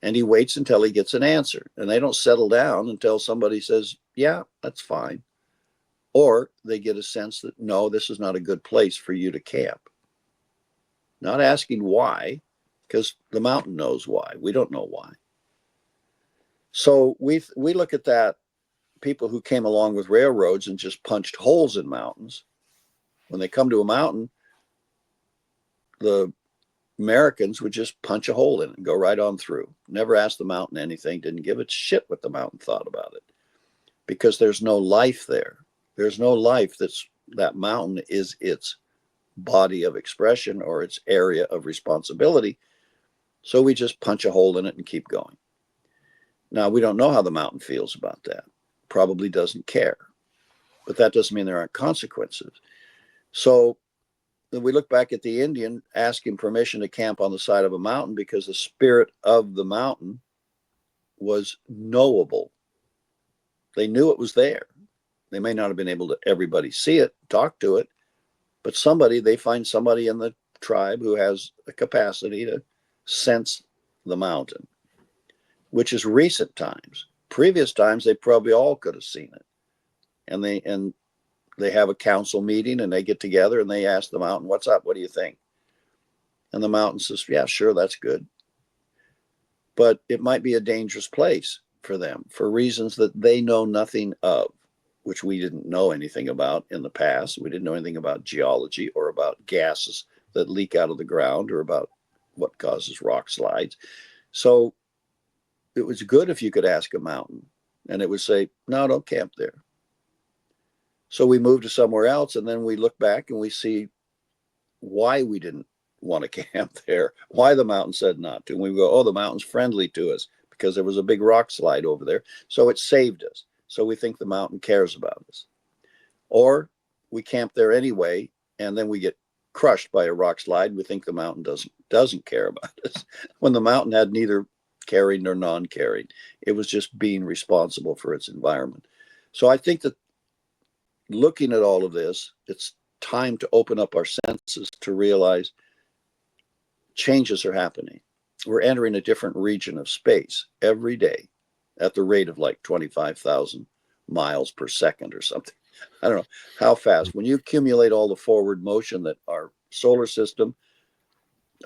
And he waits until he gets an answer. And they don't settle down until somebody says, yeah, that's fine. Or they get a sense that, no, this is not a good place for you to camp. Not asking why, because the mountain knows why. We don't know why. So we look at that, people who came along with railroads and just punched holes in mountains. When they come to a mountain, the Americans would just punch a hole in it and go right on through. Never asked the mountain anything, didn't give a shit what the mountain thought about it. Because there's no life there. There's no life that mountain is its body of expression or its area of responsibility. So we just punch a hole in it and keep going. Now, we don't know how the mountain feels about that. Probably doesn't care. But that doesn't mean there aren't consequences. So we look back at the Indian asking permission to camp on the side of a mountain because the spirit of the mountain was knowable. They knew it was there. They may not have been able to everybody see it, talk to it, but they find somebody in the tribe who has a capacity to sense the mountain, which is recent times. Previous times, they probably all could have seen it. And they have a council meeting and they get together and they ask the mountain, what's up? What do you think? And the mountain says, yeah, sure, that's good. But it might be a dangerous place for them for reasons that they know nothing of, which we didn't know anything about in the past. We didn't know anything about geology or about gases that leak out of the ground or about what causes rock slides. So it was good if you could ask a mountain and it would say, no, don't camp there. So we moved to somewhere else, and then we look back and we see why we didn't want to camp there, why the mountain said not to. And we go, oh, the mountain's friendly to us because there was a big rock slide over there. So it saved us. So we think the mountain cares about us. Or we camp there anyway, and then we get crushed by a rock slide. We think the mountain doesn't care about us, when the mountain had neither caring nor non-caring. It was just being responsible for its environment. So I think that looking at all of this, it's time to open up our senses to realize changes are happening. We're entering a different region of space every day at the rate of like 25,000 miles per second or something. I don't know how fast. When you accumulate all the forward motion that our solar system,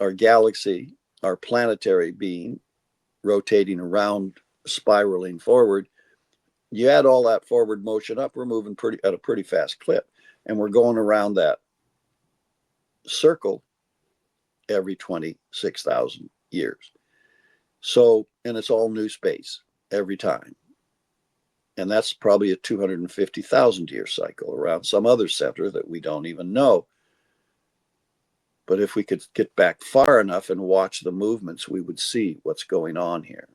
our galaxy, our planetary being rotating around, spiraling forward, you add all that forward motion up, we're moving at a pretty fast clip. And we're going around that circle every 26,000 years. So, and it's all new space every time. And that's probably a 250,000 year cycle around some other center that we don't even know. But if we could get back far enough and watch the movements, we would see what's going on here.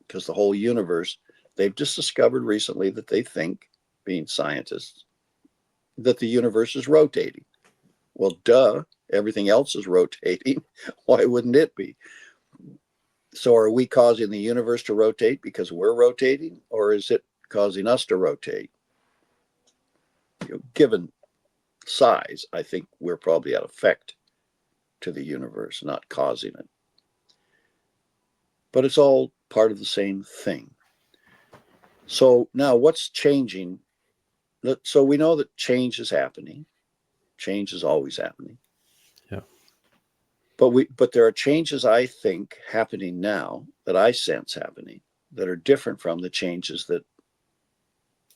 Because the whole universe, they've just discovered recently that they think, being scientists, that the universe is rotating. Well, duh, everything else is rotating. Why wouldn't it be? So are we causing the universe to rotate because we're rotating, or is it causing us to rotate? Given size, I think we're probably at effect to the universe, not causing it. But it's all part of the same thing. So now what's changing? So we know that change is happening. Change is always happening. Yeah. But there are changes, I think, happening now that I sense happening that are different from the changes that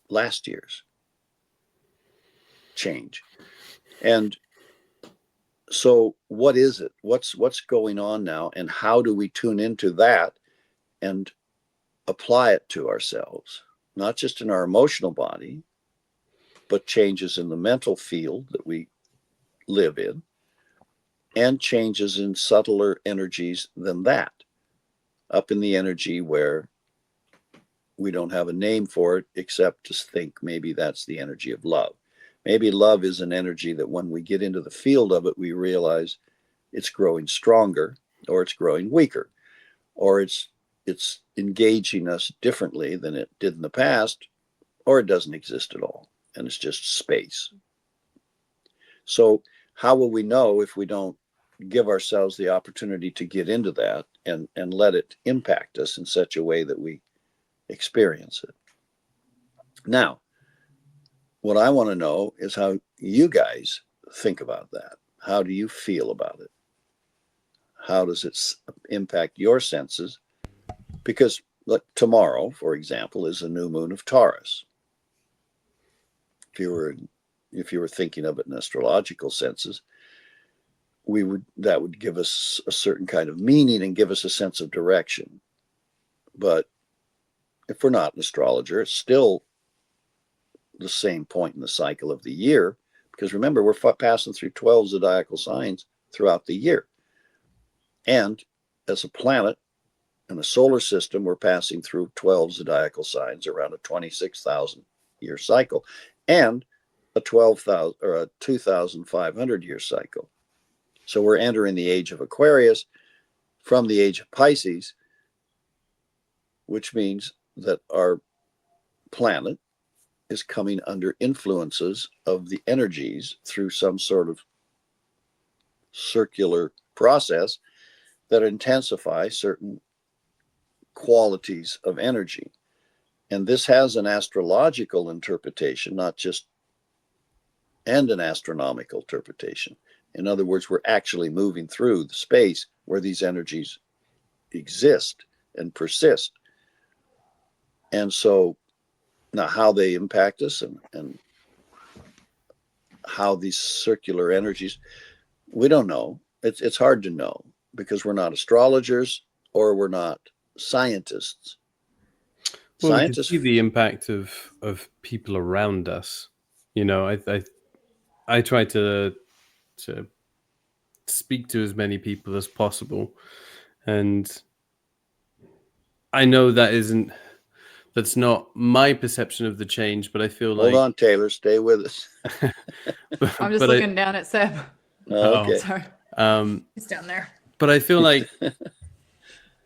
last year's change. And so what is it? What's going on now? And how do we tune into that and apply it to ourselves? Not just in our emotional body, but changes in the mental field that we live in, and changes in subtler energies than that, up in the energy where we don't have a name for it except to think maybe that's the energy of love. Maybe love is an energy that when we get into the field of it, we realize it's growing stronger, or it's growing weaker, or it's engaging us differently than it did in the past, or it doesn't exist at all, and it's just space. So how will we know if we don't give ourselves the opportunity to get into that and let it impact us in such a way that we experience it? Now, what I want to know is how you guys think about that. How do you feel about it? How does it impact your senses? Because like tomorrow, for example, is a new moon of Taurus. If you were thinking of it in astrological senses, that would give us a certain kind of meaning and give us a sense of direction. But if we're not an astrologer, it's still the same point in the cycle of the year, because remember, we're passing through 12 zodiacal signs throughout the year. And as a planet in a solar system, we're passing through 12 zodiacal signs around a 26,000 year cycle. And a 12,000 or a 2,500 year cycle. So we're entering the age of Aquarius from the age of Pisces, which means that our planet is coming under influences of the energies through some sort of circular process that intensify certain qualities of energy. And this has an astrological interpretation, not just, and an astronomical interpretation. In other words, we're actually moving through the space where these energies exist and persist. And so now how they impact us and how these circular energies, we don't know. It's hard to know because we're not astrologers or we're not scientists. Well, we can Scientists, see the impact of people around us. You know, I try to speak to as many people as possible, and I know that's not my perception of the change, but I feel hold like on, Taylor, stay with us. I'm just but looking down at Seb. Okay. Sorry, um he's down there. but I feel like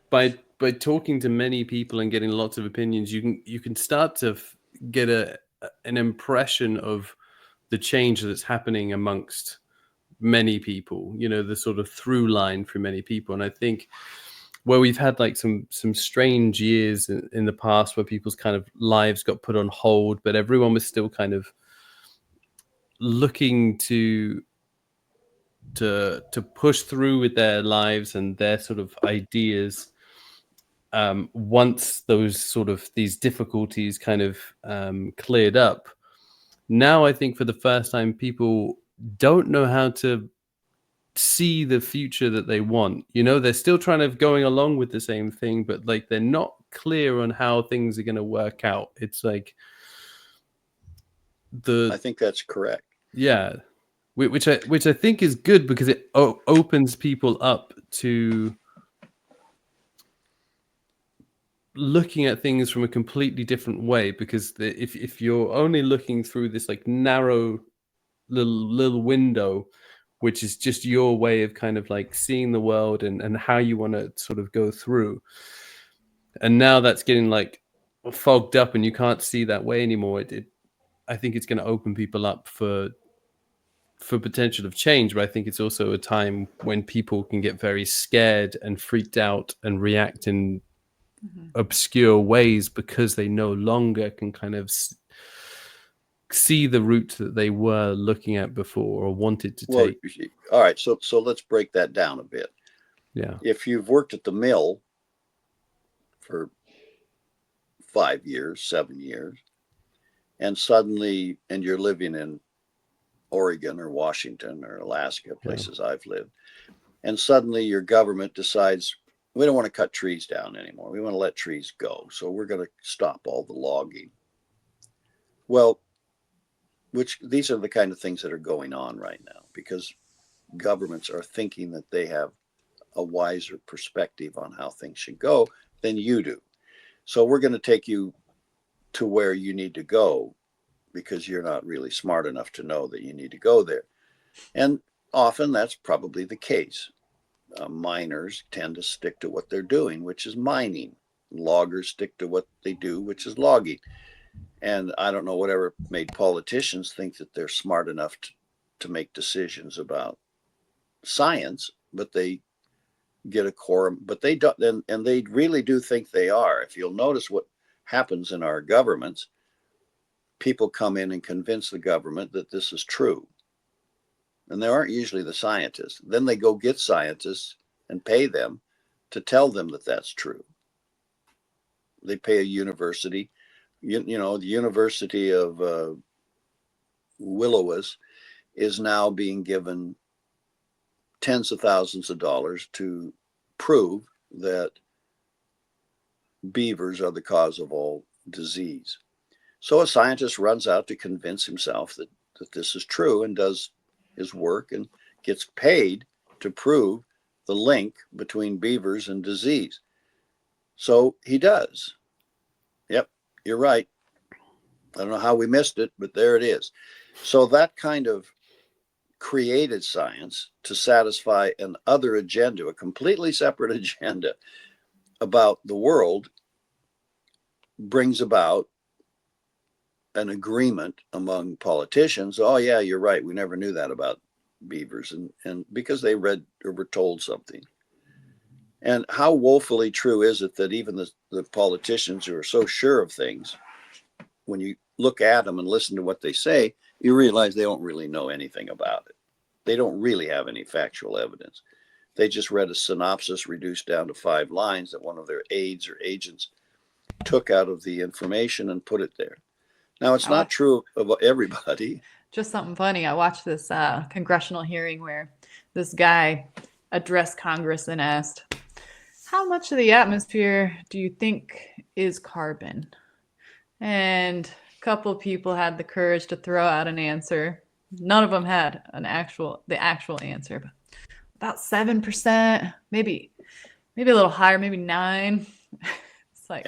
by talking to many people and getting lots of opinions, you can start to get an impression of the change that's happening amongst many people, you know, the sort of through line for many people. And I think where we've had like some strange years in the past where people's kind of lives got put on hold, but everyone was still kind of looking to push through with their lives and their sort of ideas. Once those sort of these difficulties kind of cleared up, now I think for the first time people don't know how to see the future that they want. You know, they're still trying to going along with the same thing, but like they're not clear on how things are going to work out. It's like I think that's correct. Yeah, which I think is good because it opens people up to looking at things from a completely different way. Because if you're only looking through this like narrow little window, which is just your way of kind of like seeing the world and how you want to sort of go through, and now that's getting like fogged up and you can't see that way anymore, I think it's going to open people up for potential of change. But I think it's also a time when people can get very scared and freaked out and react in obscure ways because they no longer can kind of see the route that they were looking at before or wanted to take. All right, so let's break that down a bit. Yeah. If you've worked at the mill for 5 years, 7 years, and suddenly, and you're living in Oregon or Washington or Alaska, places I've lived, and suddenly your government decides we don't want to cut trees down anymore. We want to let trees go. So we're going to stop all the logging. Well, these are the kind of things that are going on right now because governments are thinking that they have a wiser perspective on how things should go than you do. So we're going to take you to where you need to go because you're not really smart enough to know that you need to go there. And often that's probably the case. Miners tend to stick to what they're doing, which is mining. Loggers stick to what they do, which is logging. And I don't know whatever made politicians think that they're smart enough to make decisions about science, but they get a quorum, but they don't, and they really do think they are. If you'll notice what happens in our governments, people come in and convince the government that this is true. And they aren't usually the scientists. Then they go get scientists and pay them to tell them that that's true. They pay a university. You know, the University of Willowis is now being given tens of thousands of dollars to prove that beavers are the cause of all disease. So a scientist runs out to convince himself that this is true and does his work and gets paid to prove the link between beavers and disease. So he does. Yep, you're right. I don't know how we missed it, but there it is. So that kind of created science to satisfy an other agenda, a completely separate agenda about the world, brings about an agreement among politicians. Oh yeah, you're right. We never knew that about beavers, and because they read or were told something. And how woefully true is it that even the politicians who are so sure of things, when you look at them and listen to what they say, you realize they don't really know anything about it. They don't really have any factual evidence. They just read a synopsis reduced down to 5 lines that one of their aides or agents took out of the information and put it there. Now, it's not true of everybody. Just something funny. I watched this congressional hearing where this guy addressed Congress and asked, how much of the atmosphere do you think is carbon? And a couple of people had the courage to throw out an answer. None of them had the actual answer. But about 7%, maybe a little higher, maybe 9. It's like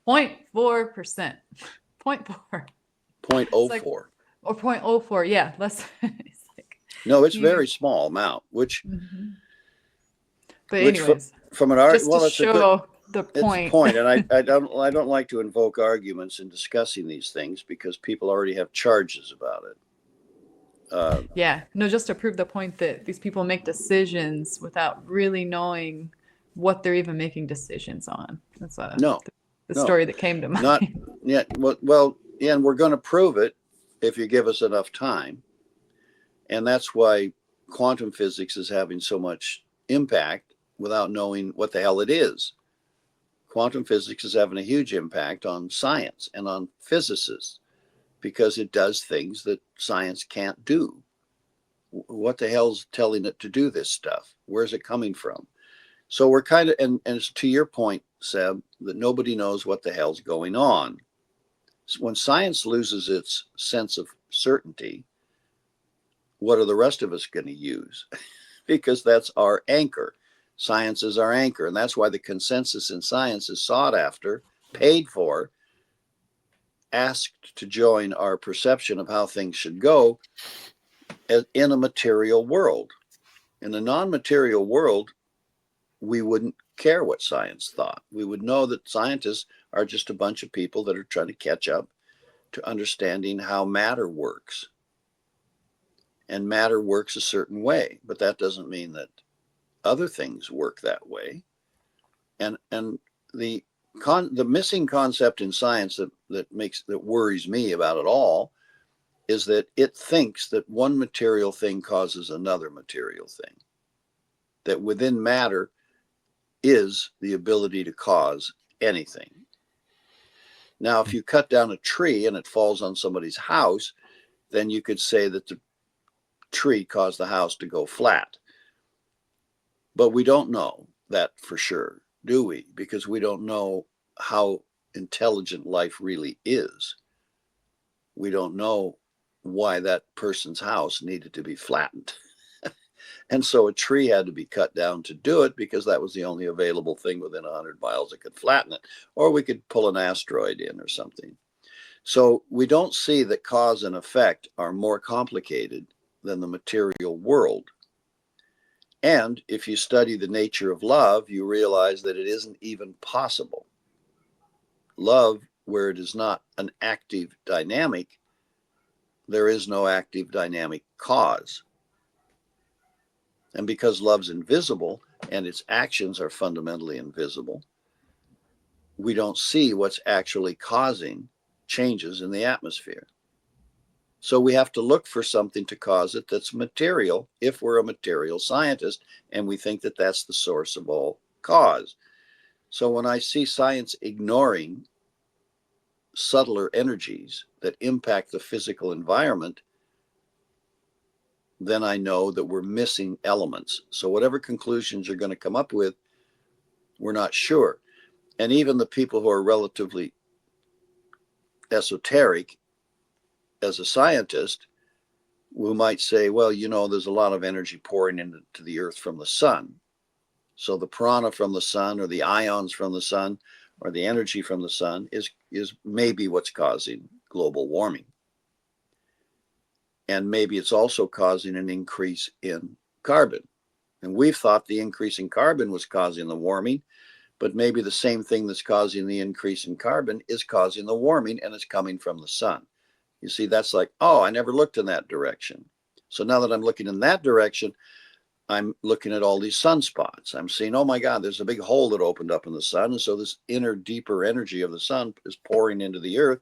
0.4%. 0.4. 0.04. Like, or 0.04, yeah. It's like, no, it's very small amount, which. Mm-hmm. But anyways, from an art, just well, to it's show the point. It's a point, and I don't like to invoke arguments in discussing these things because people already have charges about it. Just to prove the point that these people make decisions without really knowing what they're even making decisions on. That's the story that came to mind. Not yet. Well, and we're going to prove it if you give us enough time, and that's why quantum physics is having so much impact without knowing what the hell it is. Quantum physics is having a huge impact on science and on physicists because it does things that science can't do. What the hell's telling it to do this stuff? Where's it coming from? So we're kind of, and to your point, Seb, that nobody knows what the hell's going on. When science loses its sense of certainty, what are the rest of us going to use? Because that's our anchor. Science is our anchor, and that's why the consensus in science is sought after, paid for, asked to join our perception of how things should go in a material world. In a non-material world, we wouldn't care what science thought. We would know that scientists are just a bunch of people that are trying to catch up to understanding how matter works. And matter works a certain way, but that doesn't mean that other things work that way. And the missing concept in science that worries me about it all is that it thinks that one material thing causes another material thing. That within matter is the ability to cause anything. Now, if you cut down a tree and it falls on somebody's house, then you could say that the tree caused the house to go flat. But we don't know that for sure, do we? Because we don't know how intelligent life really is. We don't know why that person's house needed to be flattened. And so a tree had to be cut down to do it because that was the only available thing within 100 miles that could flatten it. Or we could pull an asteroid in or something. So we don't see that cause and effect are more complicated than the material world. And if you study the nature of love, you realize that it isn't even possible. Love, where it is not an active dynamic, there is no active dynamic cause. And because love's invisible and its actions are fundamentally invisible, we don't see what's actually causing changes in the atmosphere. So we have to look for something to cause it that's material if we're a material scientist and we think that that's the source of all cause. So when I see science ignoring subtler energies that impact the physical environment, then I know that we're missing elements. So whatever conclusions you're going to come up with, we're not sure. And even the people who are relatively esoteric as a scientist, who might say, well, there's a lot of energy pouring into the earth from the sun. So the prana from the sun or the ions from the sun or the energy from the sun is maybe what's causing global warming. And maybe it's also causing an increase in carbon. And we've thought the increase in carbon was causing the warming, but maybe the same thing that's causing the increase in carbon is causing the warming, and it's coming from the sun. You see, that's like, oh, I never looked in that direction. So now that I'm looking in that direction, I'm looking at all these sunspots. I'm seeing, oh my God, there's a big hole that opened up in the sun. And so this inner, deeper energy of the sun is pouring into the earth.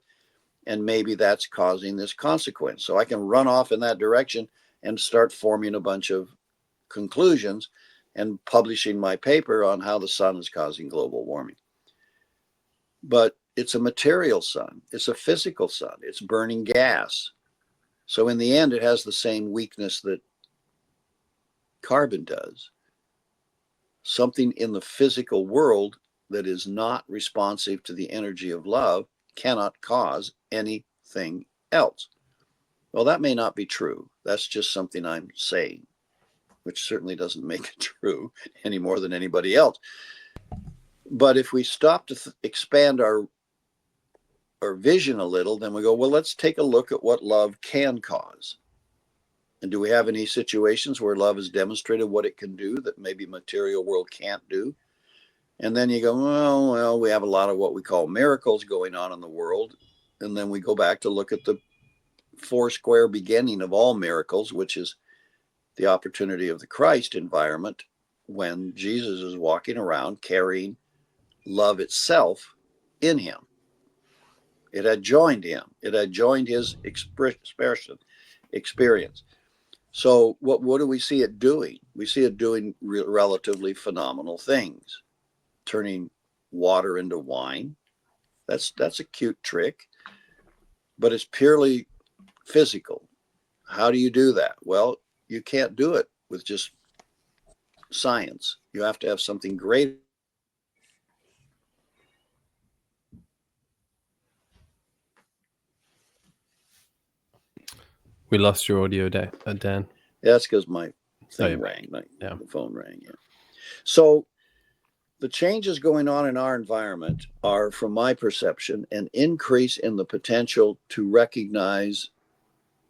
And maybe that's causing this consequence. So I can run off in that direction and start forming a bunch of conclusions and publishing my paper on how the sun is causing global warming. But it's a material sun. It's a physical sun. It's burning gas. So in the end, it has the same weakness that carbon does. Something in the physical world that is not responsive to the energy of love cannot cause anything else. Well, that may not be true. That's just something I'm saying, which certainly doesn't make it true any more than anybody else. But if we stop to expand our vision a little, then we go, well, let's take a look at what love can cause. And do we have any situations where love has demonstrated what it can do that maybe material world can't do? And then you go, well, we have a lot of what we call miracles going on in the world. And then we go back to look at the four square beginning of all miracles, which is the opportunity of the Christ environment, when Jesus is walking around carrying love itself in him. It had joined him. It had joined his experience. So what do we see it doing? We see it doing relatively phenomenal things. Turning water into wine. That's a cute trick, but it's purely physical. How do you do that? Well, you can't do it with just science. You have to have something great. We lost your audio, Dan. That's because my thing rang. The phone rang. Yeah. So the changes going on in our environment are, from my perception, an increase in the potential to recognize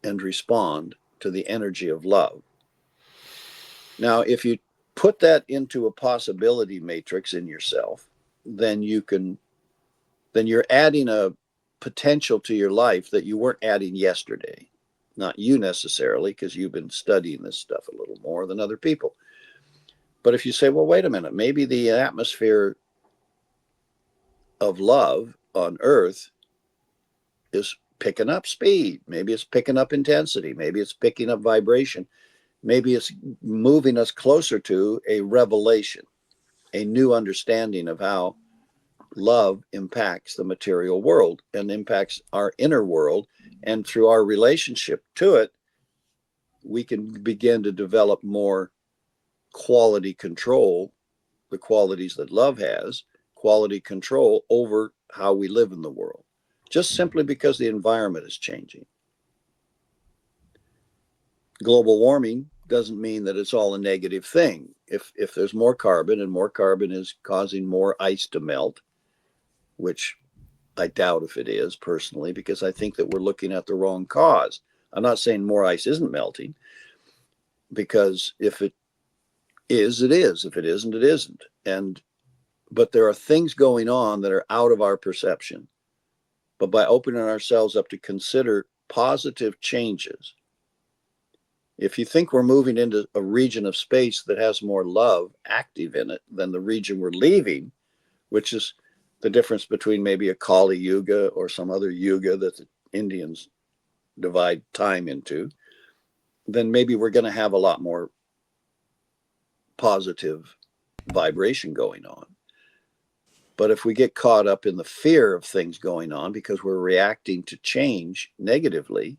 and respond to the energy of love. Now, if you put that into a possibility matrix in yourself, then you're adding a potential to your life that you weren't adding yesterday. Not you necessarily, because you've been studying this stuff a little more than other people. But if you say, well, wait a minute, maybe the atmosphere of love on Earth is picking up speed. Maybe it's picking up intensity. Maybe it's picking up vibration. Maybe it's moving us closer to a revelation, a new understanding of how love impacts the material world and impacts our inner world. And through our relationship to it, we can begin to develop more quality control, the qualities that love has, quality control over how we live in the world, just simply because the environment is changing. Global warming doesn't mean that it's all a negative thing. If there's more carbon, and more carbon is causing more ice to melt, which I doubt if it is personally, because I think that we're looking at the wrong cause. I'm not saying more ice isn't melting, because if it is, it is. If it isn't, it isn't. But there are things going on that are out of our perception. But by opening ourselves up to consider positive changes, if you think we're moving into a region of space that has more love active in it than the region we're leaving, which is the difference between maybe a Kali Yuga or some other Yuga that the Indians divide time into, then maybe we're going to have a lot more positive vibration going on. But if we get caught up in the fear of things going on because we're reacting to change negatively,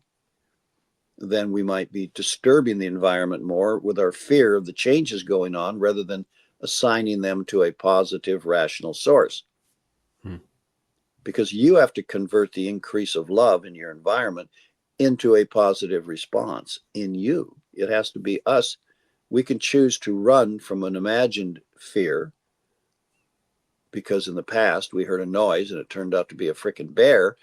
then we might be disturbing the environment more with our fear of the changes going on rather than assigning them to a positive, rational source. Because you have to convert the increase of love in your environment into a positive response in you. It has to be us. We can choose to run from an imagined fear because in the past we heard a noise and it turned out to be a freaking bear.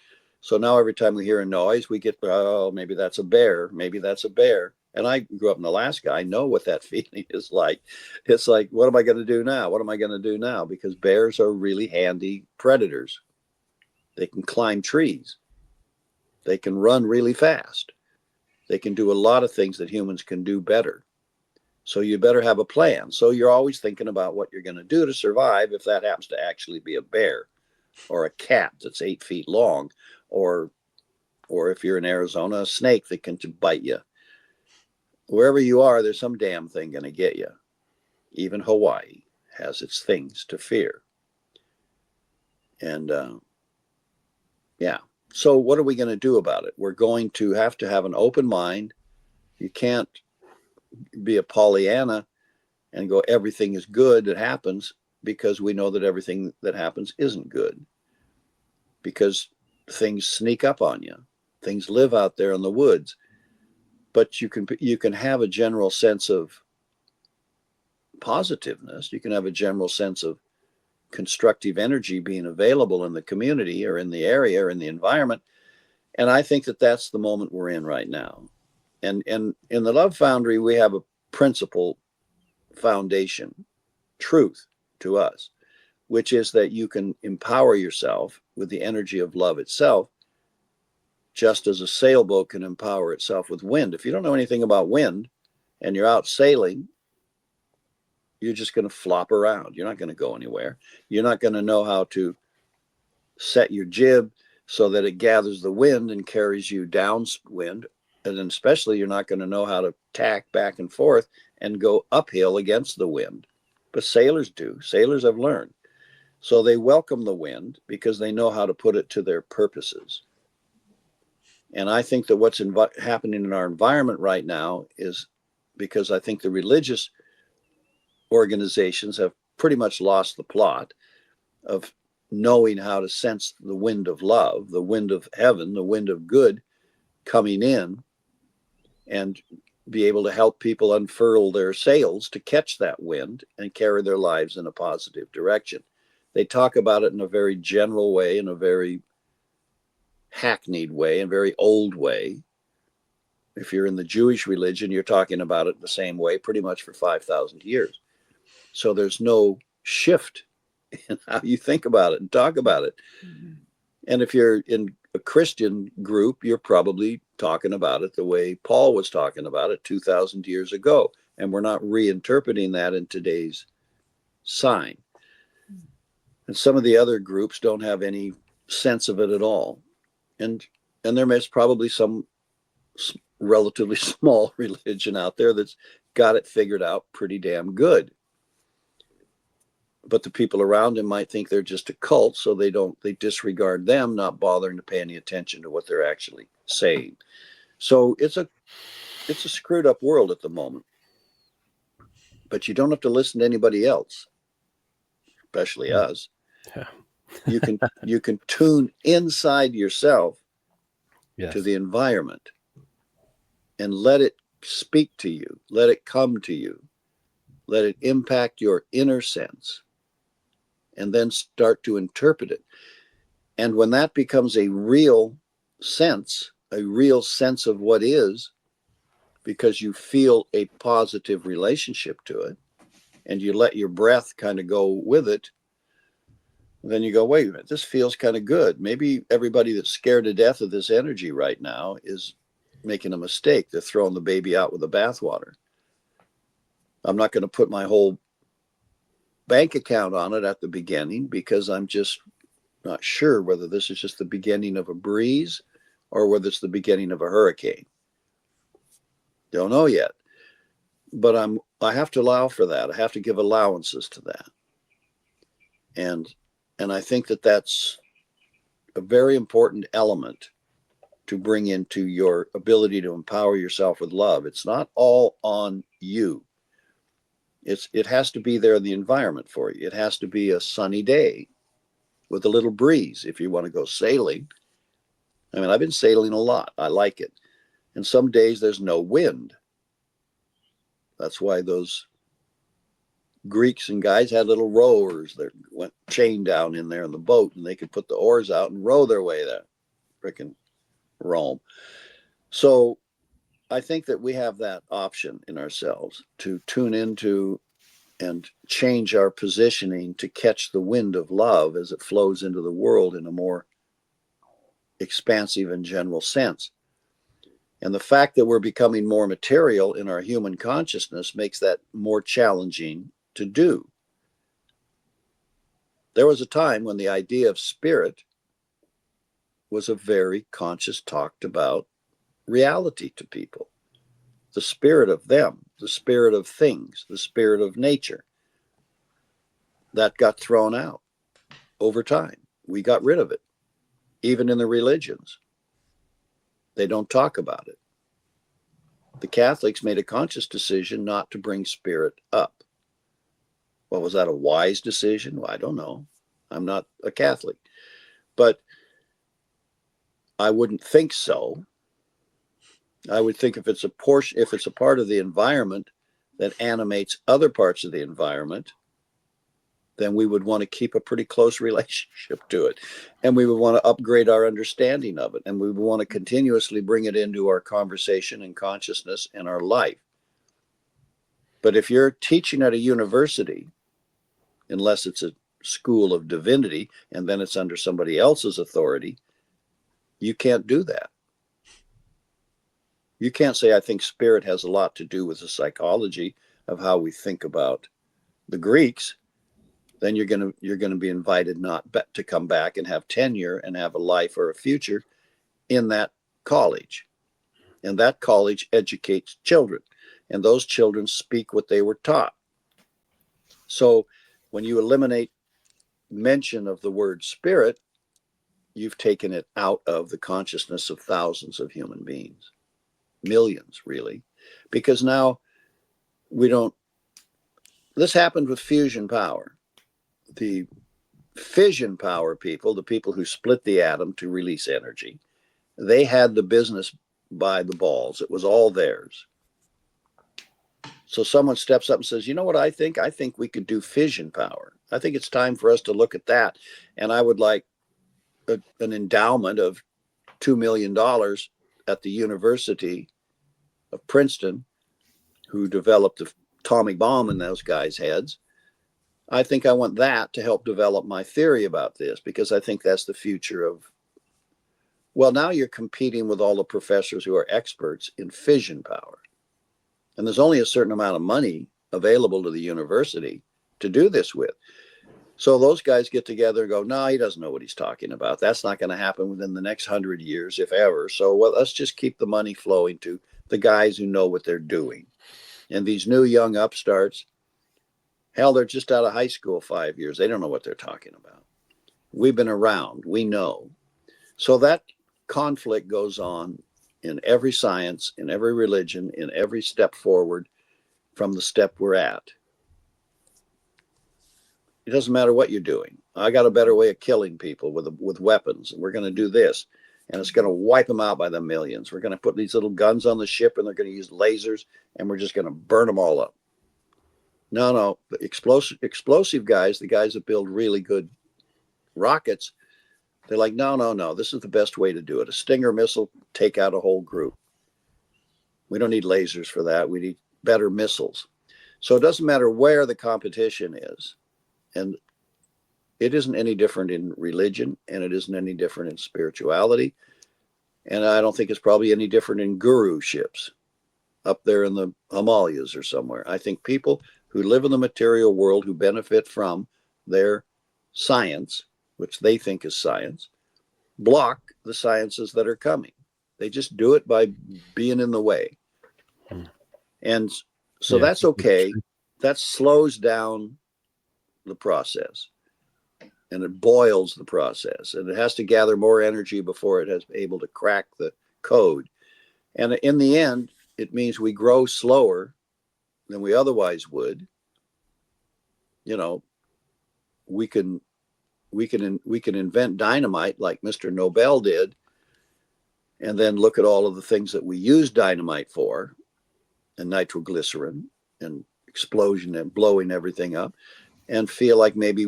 So now every time we hear a noise, we get, oh, maybe that's a bear. Maybe that's a bear. And I grew up in Alaska. I know what that feeling is like. It's like, what am I going to do now? What am I going to do now? Because bears are really handy predators. They can climb trees. They can run really fast. They can do a lot of things that humans can do better. So you better have a plan. So you're always thinking about what you're going to do to survive if that happens to actually be a bear or a cat that's 8 feet long, or if you're in Arizona, a snake that can bite you. Wherever you are, there's some damn thing going to get you. Even Hawaii has its things to fear. And yeah. So what are we going to do about it? We're going to have an open mind. You can't be a Pollyanna and go, everything is good that happens, because we know that everything that happens isn't good. Because things sneak up on you. Things live out there in the woods. But you can have a general sense of positiveness. You can have a general sense of constructive energy being available in the community or in the area or in the environment. And I think that that's the moment we're in right now. And in the Love Foundry, we have a principle foundation, truth to us, which is that you can empower yourself with the energy of love itself, just as a sailboat can empower itself with wind. If you don't know anything about wind and you're out sailing, you're just going to flop around. You're not going to go anywhere. You're not going to know how to set your jib so that it gathers the wind and carries you downwind. And then especially, you're not going to know how to tack back and forth and go uphill against the wind. But sailors do. Sailors have learned. So they welcome the wind because they know how to put it to their purposes. And I think that what's happening in our environment right now is because I think the religious organizations have pretty much lost the plot of knowing how to sense the wind of love, the wind of heaven, the wind of good coming in, and be able to help people unfurl their sails to catch that wind and carry their lives in a positive direction. They talk about it in a very general way, in a very hackneyed way, and very old way. If you're in the Jewish religion, you're talking about it the same way pretty much for 5,000 years. So there's no shift in how you think about it and talk about it. Mm-hmm. And if you're in a Christian group, you're probably talking about it the way Paul was talking about it 2,000 years ago. And we're not reinterpreting that in today's sign. And some of the other groups don't have any sense of it at all. And there's probably some relatively small religion out there that's got it figured out pretty damn good. But the people around him might think they're just a cult, so they disregard them, not bothering to pay any attention to what they're actually saying. So it's a screwed up world at the moment. But you don't have to listen to anybody else, especially us. Yeah. You can tune inside yourself, yes, to the environment and let it speak to you, let it come to you, let it impact your inner sense, and then start to interpret it. And when that becomes a real sense of what is, because you feel a positive relationship to it, and you let your breath kind of go with it, then you go, wait a minute, this feels kind of good. Maybe everybody that's scared to death of this energy right now is making a mistake. They're throwing the baby out with the bathwater. I'm not going to put my whole bank account on it at the beginning, because I'm just not sure whether this is just the beginning of a breeze or whether it's the beginning of a hurricane. Don't know yet. But I have to allow for that. I have to give allowances to that. And I think that that's a very important element to bring into your ability to empower yourself with love. It's not all on you. It has to be there in the environment for you. It has to be a sunny day with a little breeze if you want to go sailing. I mean, I've been sailing a lot. I like it. And some days there's no wind. That's why those Greeks and guys had little rowers that went chained down in there in the boat, and they could put the oars out and row their way there. frickin' Rome. So I think that we have that option in ourselves to tune into and change our positioning to catch the wind of love as it flows into the world in a more expansive and general sense. And the fact that we're becoming more material in our human consciousness makes that more challenging to do. There was a time when the idea of spirit was a very conscious, talked about reality to people. The spirit of them, the spirit of things, the spirit of nature. That got thrown out over time. We got rid of it. Even in the religions, they don't talk about it. The Catholics made a conscious decision not to bring spirit up. Well, was that a wise decision? Well, I don't know. I'm not a Catholic. But I wouldn't think so. I would think if it's a portion, if it's a part of the environment that animates other parts of the environment, then we would want to keep a pretty close relationship to it. And we would want to upgrade our understanding of it. And we would want to continuously bring it into our conversation and consciousness and our life. But if you're teaching at a university, unless it's a school of divinity, and then it's under somebody else's authority, you can't do that. You can't say, I think spirit has a lot to do with the psychology of how we think about the Greeks. Then you're going to be invited not to come back and have tenure and have a life or a future in that college. And that college educates children, and those children speak what they were taught. So when you eliminate mention of the word spirit, you've taken it out of the consciousness of thousands of human beings, millions really, because now we don't. This happened with fusion power. The fission power people, the people who split the atom to release energy, they had the business by the balls. It was all theirs. So someone steps up and says, you know what I think? I think we could do fission power. I think it's time for us to look at that. And I would like an endowment of $2 million at the University of Princeton, who developed the atomic bomb in those guys' heads. I think I want that to help develop my theory about this, because I think that's the future of, well, now you're competing with all the professors who are experts in fission power. And there's only a certain amount of money available to the university to do this with. So those guys get together and go, no, he doesn't know what he's talking about. That's not going to happen within the next 100 years, if ever. So well, let's just keep the money flowing to the guys who know what they're doing. And these new young upstarts, hell, they're just out of high school 5 years. They don't know what they're talking about. We've been around. We know. So that conflict goes on in every science, in every religion, in every step forward from the step we're at. It doesn't matter what you're doing. I got a better way of killing people with weapons. And we're going to do this. And it's going to wipe them out by the millions. We're going to put these little guns on the ship, and they're going to use lasers, and we're just going to burn them all up. No. The explosive guys, the guys that build really good rockets, they're like, no. This is the best way to do it. A Stinger missile, take out a whole group. We don't need lasers for that. We need better missiles. So it doesn't matter where the competition is. And it isn't any different in religion, and it isn't any different in spirituality. And I don't think it's probably any different in guruships up there in the Himalayas or somewhere. I think people who live in the material world, who benefit from their science, which they think is science, block the sciences that are coming. They just do it by being in the way. And so that's okay. That slows down the process, and it boils the process, and it has to gather more energy before it has able to crack the code. And in the end, it means we grow slower than we otherwise would. You know, we can invent dynamite like Mr. Nobel did, and then look at all of the things that we use dynamite for, and nitroglycerin and explosion and blowing everything up, and feel like maybe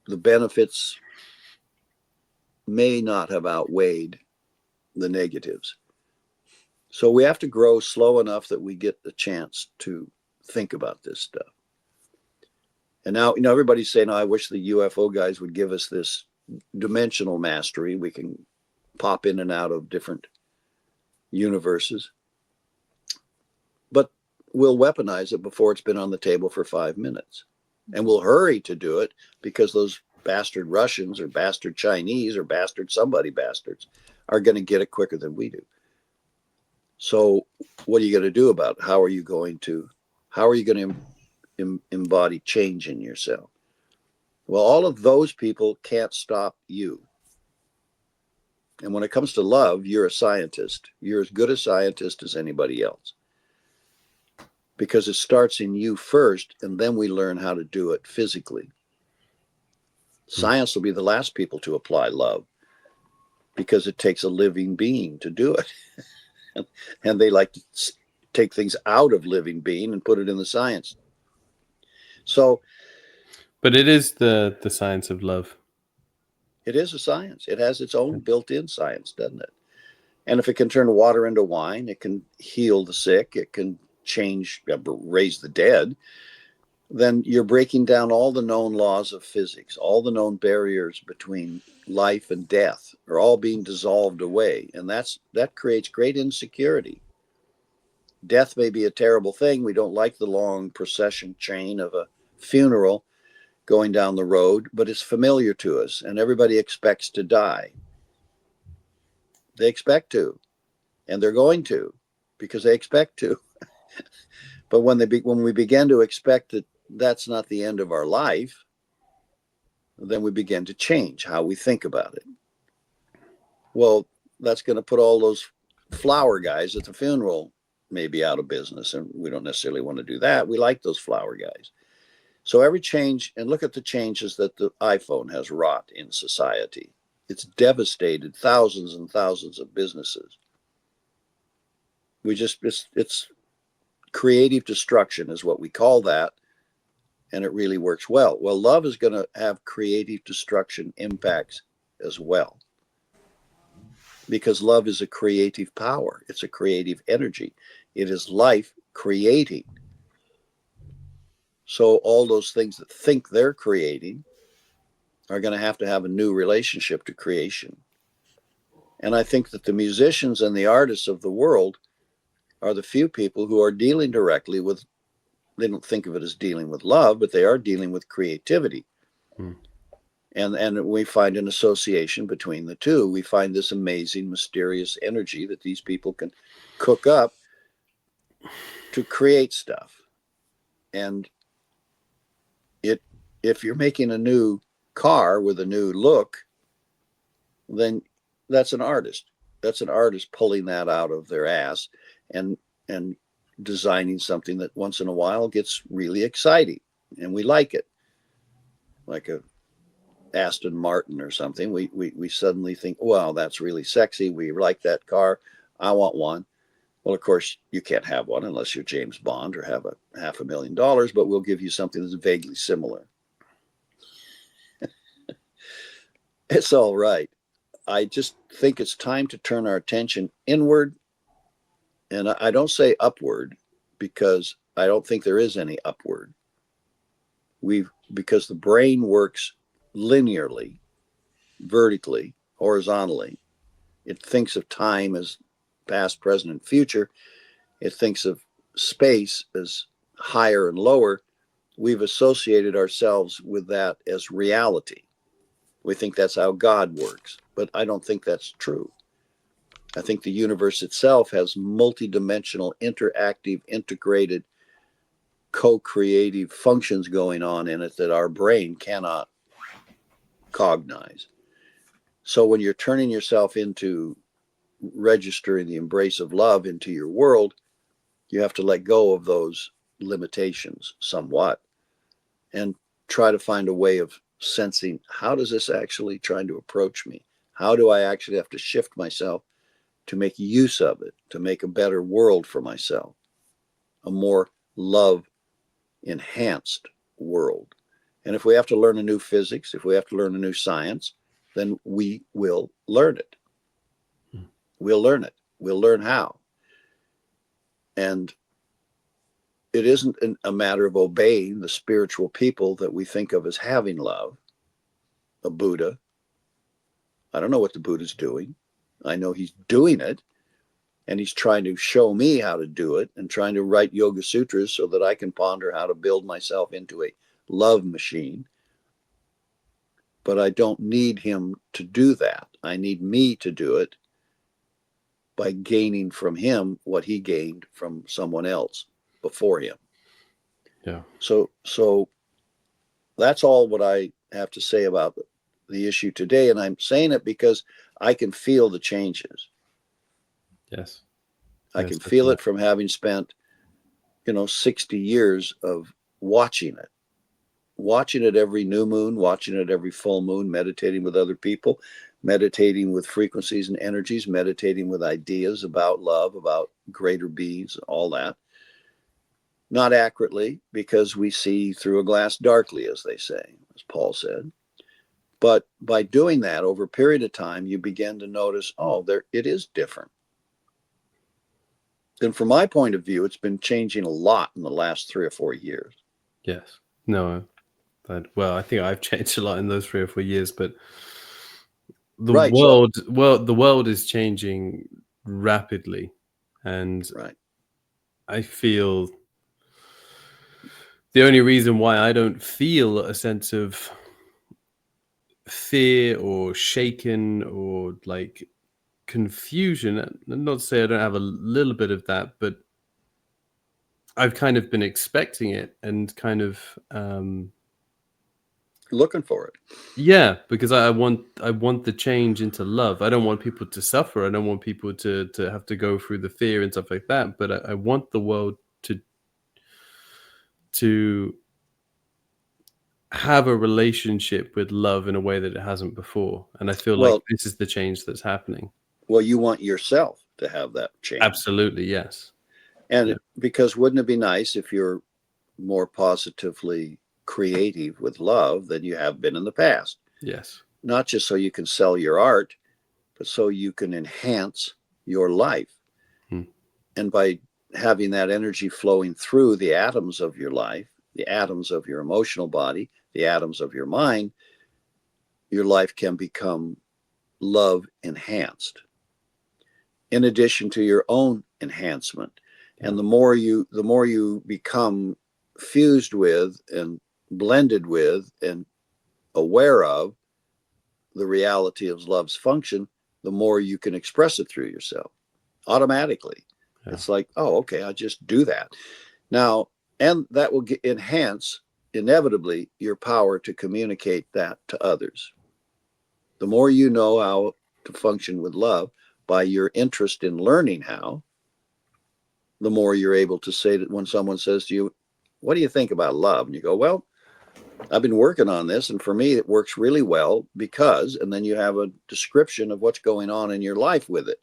the benefits may not have outweighed the negatives. So we have to grow slow enough that we get the chance to think about this stuff. And now, everybody's saying, oh, I wish the UFO guys would give us this dimensional mastery. We can pop in and out of different universes. But we'll weaponize it before it's been on the table for 5 minutes. And we'll hurry to do it because those bastard Russians or bastard Chinese or bastard somebody bastards are going to get it quicker than we do. So what are you going to do about it? How are you going to embody change in yourself? Well, all of those people can't stop you. And when it comes to love, you're a scientist. You're as good a scientist as anybody else. Because it starts in you first, and then we learn how to do it physically. Science will be the last people to apply love because it takes a living being to do it. And they like to take things out of living being and put it in the science. So, but it is the science of love. It is a science. It has its own built-in science, doesn't it? And if it can turn water into wine, it can heal the sick, it can change, raise the dead, then you're breaking down all the known laws of physics. All the known barriers between life and death are all being dissolved away. And that creates great insecurity. Death may be a terrible thing. We don't like the long procession chain of a funeral going down the road, but it's familiar to us, and everybody expects to die. They expect to, and they're going to, because they expect to. But when we begin to expect that that's not the end of our life, then we begin to change how we think about it. Well, that's going to put all those flower guys at the funeral maybe out of business, and we don't necessarily want to do that. We like those flower guys. So every change, and look at the changes that the iPhone has wrought in society. It's devastated thousands and thousands of businesses. It's creative destruction is what we call that, and it really works well. Well, love is going to have creative destruction impacts as well, because love is a creative power. It's a creative energy. It is life creating. So all those things that think they're creating are going to have a new relationship to creation. And I think that the musicians and the artists of the world are the few people who are dealing directly with, they don't think of it as dealing with love, but they are dealing with creativity. And we find an association between the two. We find this amazing, mysterious energy that these people can cook up to create stuff. And if you're making a new car with a new look, then that's an artist. That's an artist pulling that out of their ass and designing something that once in a while gets really exciting, and we like it. Like a Aston Martin or something, we suddenly think, wow, that's really sexy. We like that car. I want one. Well, of course, you can't have one unless you're James Bond or have $500,000, but we'll give you something that's vaguely similar. It's all right. I just think it's time to turn our attention inward. And I don't say upward because I don't think there is any upward. Because the brain works linearly, vertically, horizontally. It thinks of time as past, present, and future. It thinks of space as higher and lower. We've associated ourselves with that as reality. We think that's how God works, but I don't think that's true. I think the universe itself has multidimensional, interactive, integrated, co-creative functions going on in it that our brain cannot cognize. So when you're turning yourself into registering the embrace of love into your world, you have to let go of those limitations somewhat and try to find a way of sensing, how does this actually trying to approach me? How do I actually have to shift myself to make use of it, to make a better world for myself, a more love enhanced world? And if we have to learn a new physics, if we have to learn a new science, then we will learn it. we'll learn it. We'll learn how. And it isn't a matter of obeying the spiritual people that we think of as having love, a Buddha. I don't know what the Buddha's doing. I know he's doing it, and he's trying to show me how to do it and trying to write Yoga Sutras so that I can ponder how to build myself into a love machine. But I don't need him to do that. I need me to do it by gaining from him what he gained from someone else before him. Yeah. So that's all what I have to say about the issue today. And I'm saying it because I can feel the changes. Yes. I Yes, can feel definitely. it from having spent, 60 years of watching it every new moon, watching it every full moon, meditating with other people, meditating with frequencies and energies, meditating with ideas about love, about greater beings, all that. Not accurately, because we see through a glass darkly, as they say, as Paul said. But by doing that over a period of time, you begin to notice, it is different. And from my point of view, it's been changing a lot in the last 3 or 4 years. Yes. No. I think I've changed a lot in those 3 or 4 years, but the Right. So, the world is changing rapidly, and right. I feel the only reason why I don't feel a sense of fear or shaken or like confusion, and not to say I don't have a little bit of that, but I've kind of been expecting it and kind of Looking for it. yeah, because I want the change into love. I don't want people to suffer. I don't want people to have to go through the fear and stuff like that. But I want the world to have a relationship with love in a way that it hasn't before. And I feel like Well, this is the change that's happening. you want yourself to have that change. Absolutely, yes. And Yeah. because wouldn't it be nice if you're more positively creative with love than you have been in the past? Yes. Not just so you can sell your art, but so you can enhance your life. Hmm. And by having that energy flowing through the atoms of your life, the atoms of your emotional body, the atoms of your mind, your life can become love enhanced, in addition to your own enhancement. Yeah. And the more you become fused with and blended with and aware of the reality of love's function, the more you can express it through yourself automatically. Yeah. It's like, okay, I just do that now, and that will enhance inevitably your power to communicate that to others. The more you know how to function with love by your interest in learning how, the more you're able to say that when someone says to you, what do you think about love? And you go, well, I've been working on this, and for me, it works really well because, and then you have a description of what's going on in your life with it.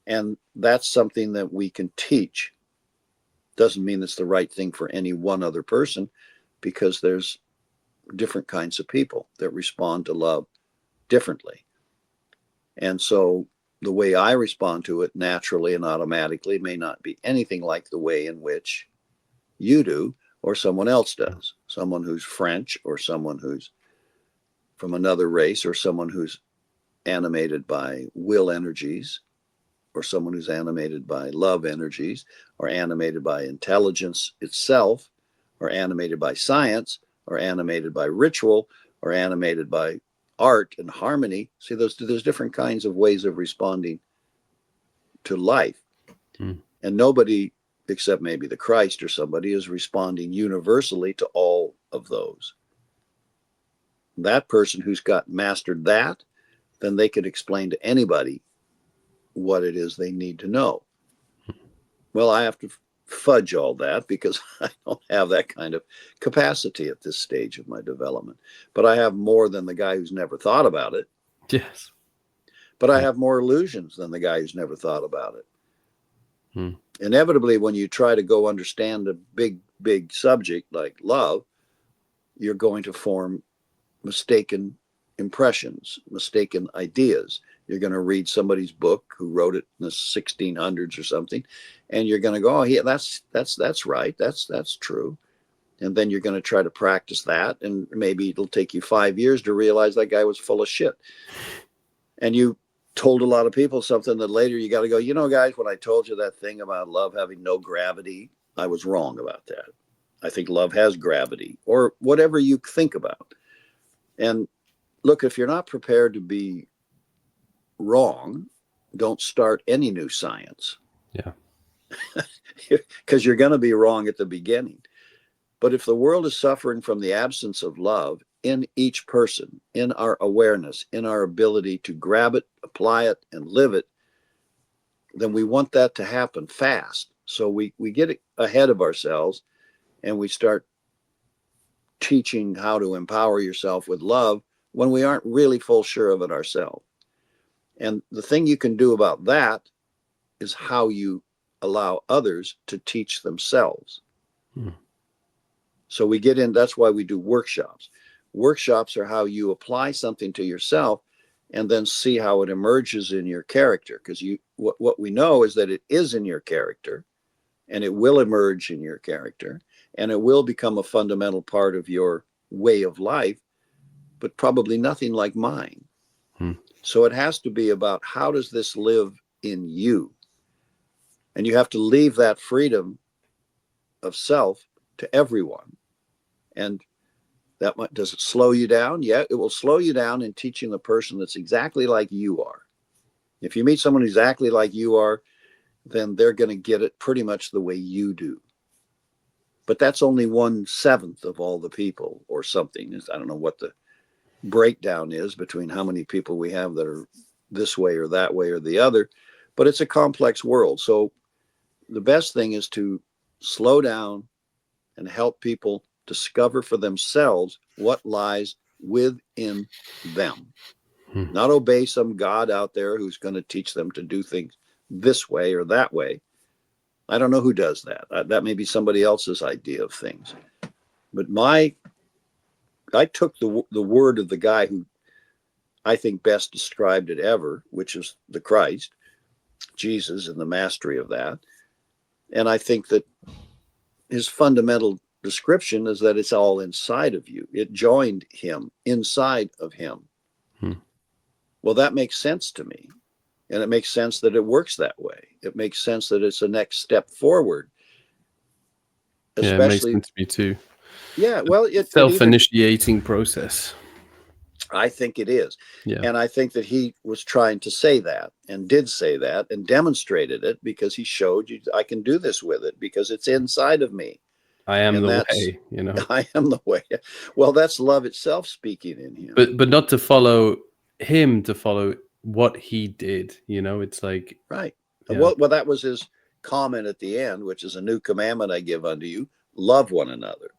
And that's something that we can teach. Doesn't mean it's the right thing for any one other person, because there's different kinds of people that respond to love differently. And so the way I respond to it naturally and automatically may not be anything like the way in which you do or someone else does. Someone who's French, or someone who's from another race, or someone who's animated by will energies, or someone who's animated by love energies, or animated by intelligence itself, or animated by science, or animated by ritual, or animated by art and harmony. See, there's different kinds of ways of responding to life. Hmm. And nobody, except maybe the Christ or somebody, is responding universally to all of those. That person who's got mastered that, then they could explain to anybody what it is they need to know. Well, I have to fudge all that because I don't have that kind of capacity at this stage of my development. But I have more than the guy who's never thought about it. Yes. But I have more illusions than the guy who's never thought about it. Hmm. Inevitably, when you try to go understand a big subject like love, you're going to form mistaken impressions, mistaken ideas. You're going to read somebody's book who wrote it in the 1600s or something, and you're going to go, oh yeah, that's right, that's true. And then you're going to try to practice that, and maybe it'll take you 5 years to realize that guy was full of shit. And you told a lot of people something that later you got to go, you know, guys, when I told you that thing about love having no gravity, I was wrong about that. I think love has gravity, or whatever you think about. And look, if you're not prepared to be wrong, don't start any new science. Yeah. Because you're going to be wrong at the beginning. But if the world is suffering from the absence of love in each person, in our awareness, in our ability to grab it, apply it, and live it, then we want that to happen fast. So we get ahead of ourselves and we start teaching how to empower yourself with love when we aren't really full sure of it ourselves. And the thing you can do about that is how you allow others to teach themselves. So we get in, that's why we do workshops. Workshops are how you apply something to yourself and then see how it emerges in your character. Because what we know is that it is in your character, and it will emerge in your character, and it will become a fundamental part of your way of life, but probably nothing like mine. So it has to be about, how does this live in you? And you have to leave that freedom of self to everyone. And that might, does it slow you down? Yeah, it will slow you down in teaching the person that's exactly like you are. If you meet someone exactly like you are, then they're going to get it pretty much the way you do. But that's only 1/7 of all the people, or something. I don't know what the breakdown is between how many people we have that are this way or that way or the other. But it's a complex world. So the best thing is to slow down and help people discover for themselves what lies within them. Not obey some God out there who's going to teach them to do things this way or that way. I don't know who does that. That may be somebody else's idea of things. But I took the word of the guy who I think best described it ever, which is the Christ, Jesus, and the mastery of that. And I think that his fundamental description is that it's all inside of you. It joined him inside of him. Well, that makes sense to me. And it makes sense that it works that way. It makes sense that it's a next step forward. Yeah, it makes sense to me too. Yeah, well, it's self-initiating process. I think it is. Yeah. And I think that he was trying to say that, and did say that, and demonstrated it, because he showed you, I can do this with it because it's inside of me. I am the way, you know. I am the way. Well, that's love itself speaking in him. But not to follow him, to follow what he did, you know. It's like, right. Yeah. Well, that was his comment at the end, which is, a new commandment I give unto you: love one another,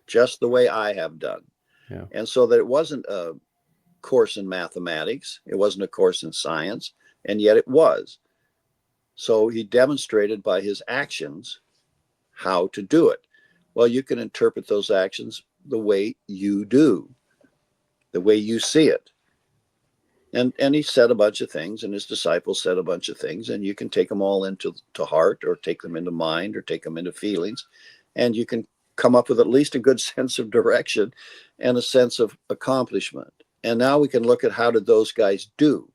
just the way I have done. Yeah. And so that it wasn't a course in mathematics, it wasn't a course in science, and yet it was. So he demonstrated by his actions how to do it. Well, you can interpret those actions the way you do, the way you see it. And he said a bunch of things, and his disciples said a bunch of things, and you can take them all into heart, or take them into mind, or take them into feelings, and you can come up with at least a good sense of direction and a sense of accomplishment. And now we can look at, how did those guys do?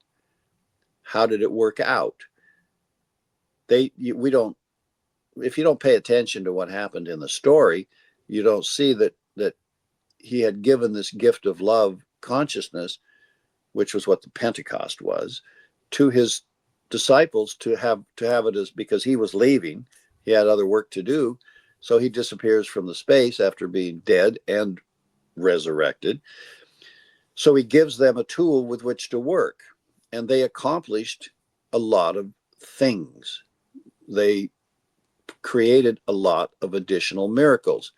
How did it work out? If you don't pay attention to what happened in the story, you don't see that he had given this gift of love consciousness, which was what the Pentecost was, to his disciples to have it as, because he was leaving, he had other work to do. So he disappears from the space after being dead and resurrected. So he gives them a tool with which to work, and they accomplished a lot of things. They created a lot of additional miracles,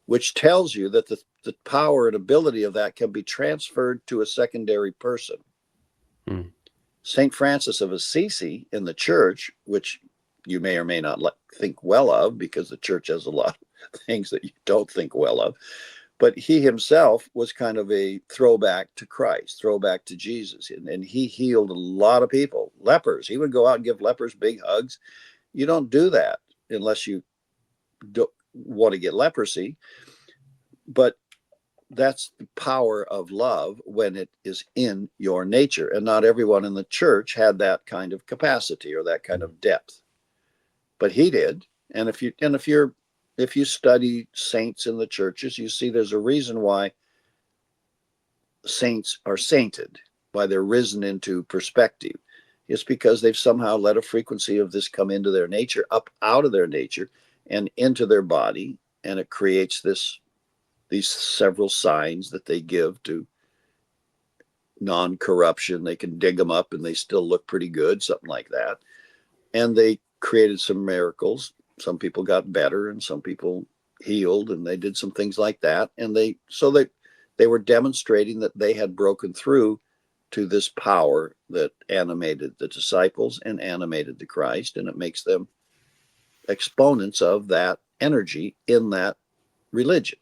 which tells you that the power and ability of that can be transferred to a secondary person. St. Francis of Assisi in the church, which you may or may not think well of, because the church has a lot of things that you don't think well of, But he himself was kind of a throwback to Christ, throwback to Jesus. And he healed a lot of people, lepers. He would go out and give lepers big hugs. You don't do that unless you don't want to get leprosy. But that's the power of love when it is in your nature. And not everyone in the church had that kind of capacity or that kind of depth. But he did. And if you study saints in the churches, you see there's a reason why saints are sainted, why they're risen into perspective. It's because they've somehow let a frequency of this come into their nature, up out of their nature and into their body. And it creates these several signs that they give to non-corruption. They can dig them up and they still look pretty good, something like that. And they created some miracles. Some people got better and some people healed, and they did some things like that. And they were demonstrating that they had broken through to this power that animated the disciples and animated the Christ, and it makes them exponents of that energy in that religion.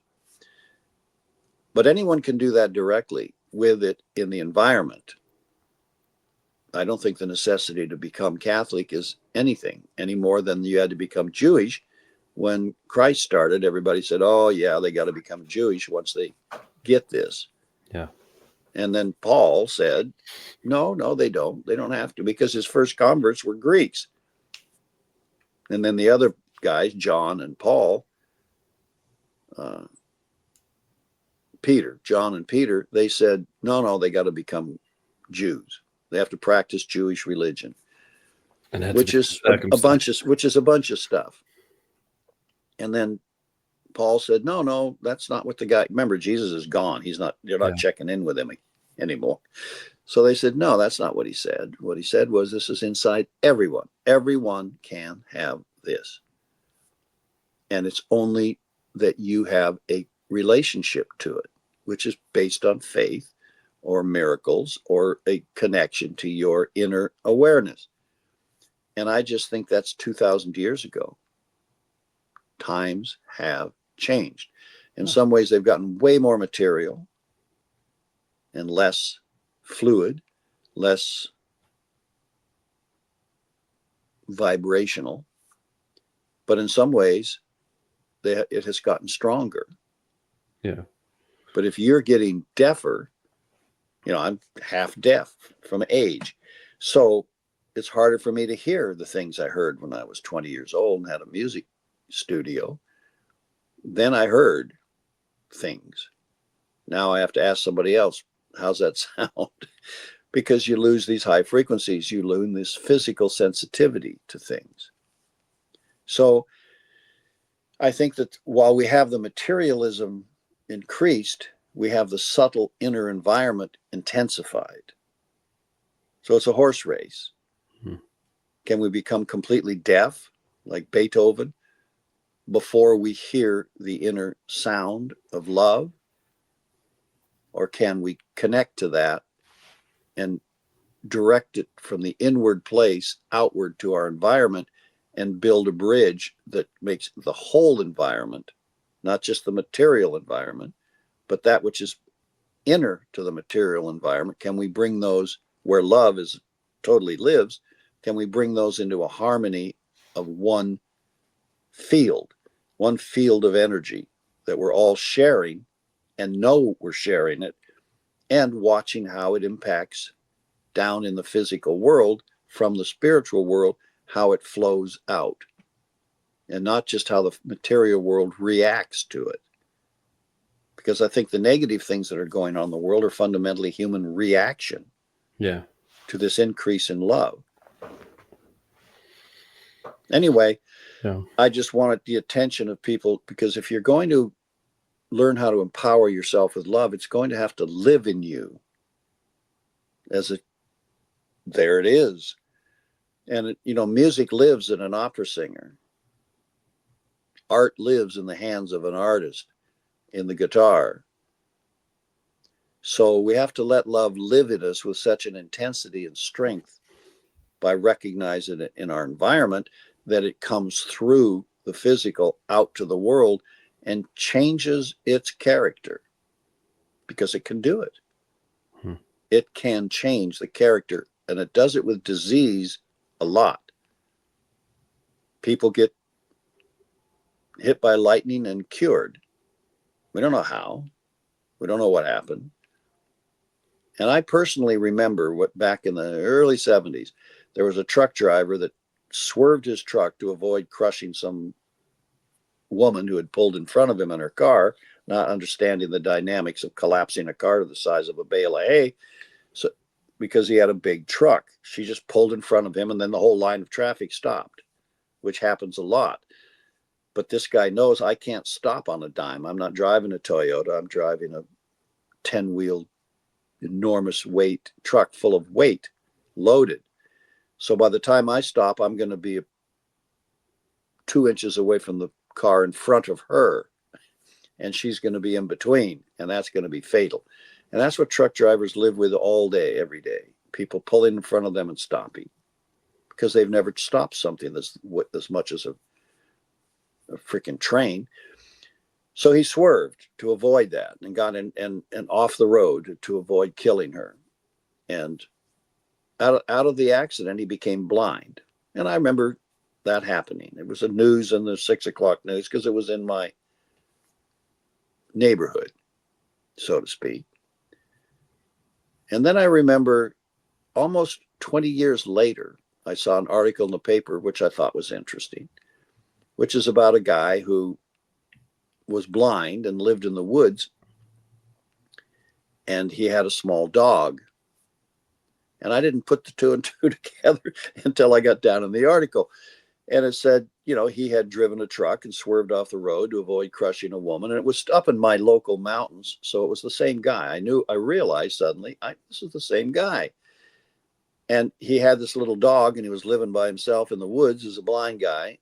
But anyone can do that directly with it in the environment. I don't think the necessity to become Catholic is anything any more than you had to become Jewish. When Christ started, everybody said, oh, yeah, they got to become Jewish once they get this. Yeah. And then Paul said, no, they don't. They don't have to, because his first converts were Greeks. And then the other guys, John and Paul, John and Peter, they said, no, they got to become Jews. They have to practice Jewish religion, which is a bunch of stuff. And then Paul said, no, that's not what the guy. Remember, Jesus is gone. You're not checking in with him anymore. So they said, no, that's not what he said. What he said was, this is inside everyone. Everyone can have this. And it's only that you have a relationship to it, which is based on faith or miracles or a connection to your inner awareness. And I just think that's 2,000 years ago. Times have changed. In some ways, they've gotten way more material and less fluid, less vibrational. But in some ways, it has gotten stronger. Yeah. But if you're getting deafer, I'm half deaf from age. So it's harder for me to hear the things I heard when I was 20 years old and had a music studio. Then I heard things. Now I have to ask somebody else, how's that sound? Because you lose these high frequencies, you lose this physical sensitivity to things. So I think that while we have the materialism increased, we have the subtle inner environment intensified. So it's a horse race. Can we become completely deaf, like Beethoven, before we hear the inner sound of love? Or can we connect to that and direct it from the inward place outward to our environment and build a bridge that makes the whole environment, not just the material environment, but that which is inner to the material environment? Can we bring those where love is totally lives? Can we bring those into a harmony of one field of energy that we're all sharing and know we're sharing it, and watching how it impacts down in the physical world from the spiritual world, how it flows out, and not just how the material world reacts to it. Because I think the negative things that are going on in the world are fundamentally human reaction to this increase in love. Anyway, I just wanted the attention of people, because if you're going to learn how to empower yourself with love, it's going to have to live in you. There it is. And music lives in an opera singer. Art lives in the hands of an artist, in the guitar. So we have to let love live in us with such an intensity and strength by recognizing it in our environment that it comes through the physical out to the world and changes its character, because it can do it. It can change the character, and it does it with disease a lot. People get hit by lightning and cured. We don't know how. We don't know what happened. And I personally remember what back in the early 70s, there was a truck driver that swerved his truck to avoid crushing some woman who had pulled in front of him in her car, not understanding the dynamics of collapsing a car to the size of a bale of hay. So, because he had a big truck, she just pulled in front of him, and then the whole line of traffic stopped, which happens a lot. But this guy knows, I can't stop on a dime. I'm not driving a Toyota. I'm driving a 10-wheel, enormous weight truck full of weight, loaded. So by the time I stop, I'm going to be 2 inches away from the car in front of her, and she's going to be in between, and that's going to be fatal. And that's what truck drivers live with all day, every day. People pulling in front of them and stopping, because they've never stopped something that's as much as a freaking train. So he swerved to avoid that and got in and off the road to avoid killing her. And out of the accident, he became blind. And I remember that happening. It was the news in the 6 o'clock news, because it was in my neighborhood, so to speak. And then I remember almost 20 years later, I saw an article in the paper, which I thought was interesting, which is about a guy who was blind and lived in the woods, and he had a small dog. And I didn't put the two and two together until I got down in the article. And it said, he had driven a truck and swerved off the road to avoid crushing a woman. And it was up in my local mountains. So it was the same guy. I realized suddenly, this is the same guy. And he had this little dog, and he was living by himself in the woods as a blind guy,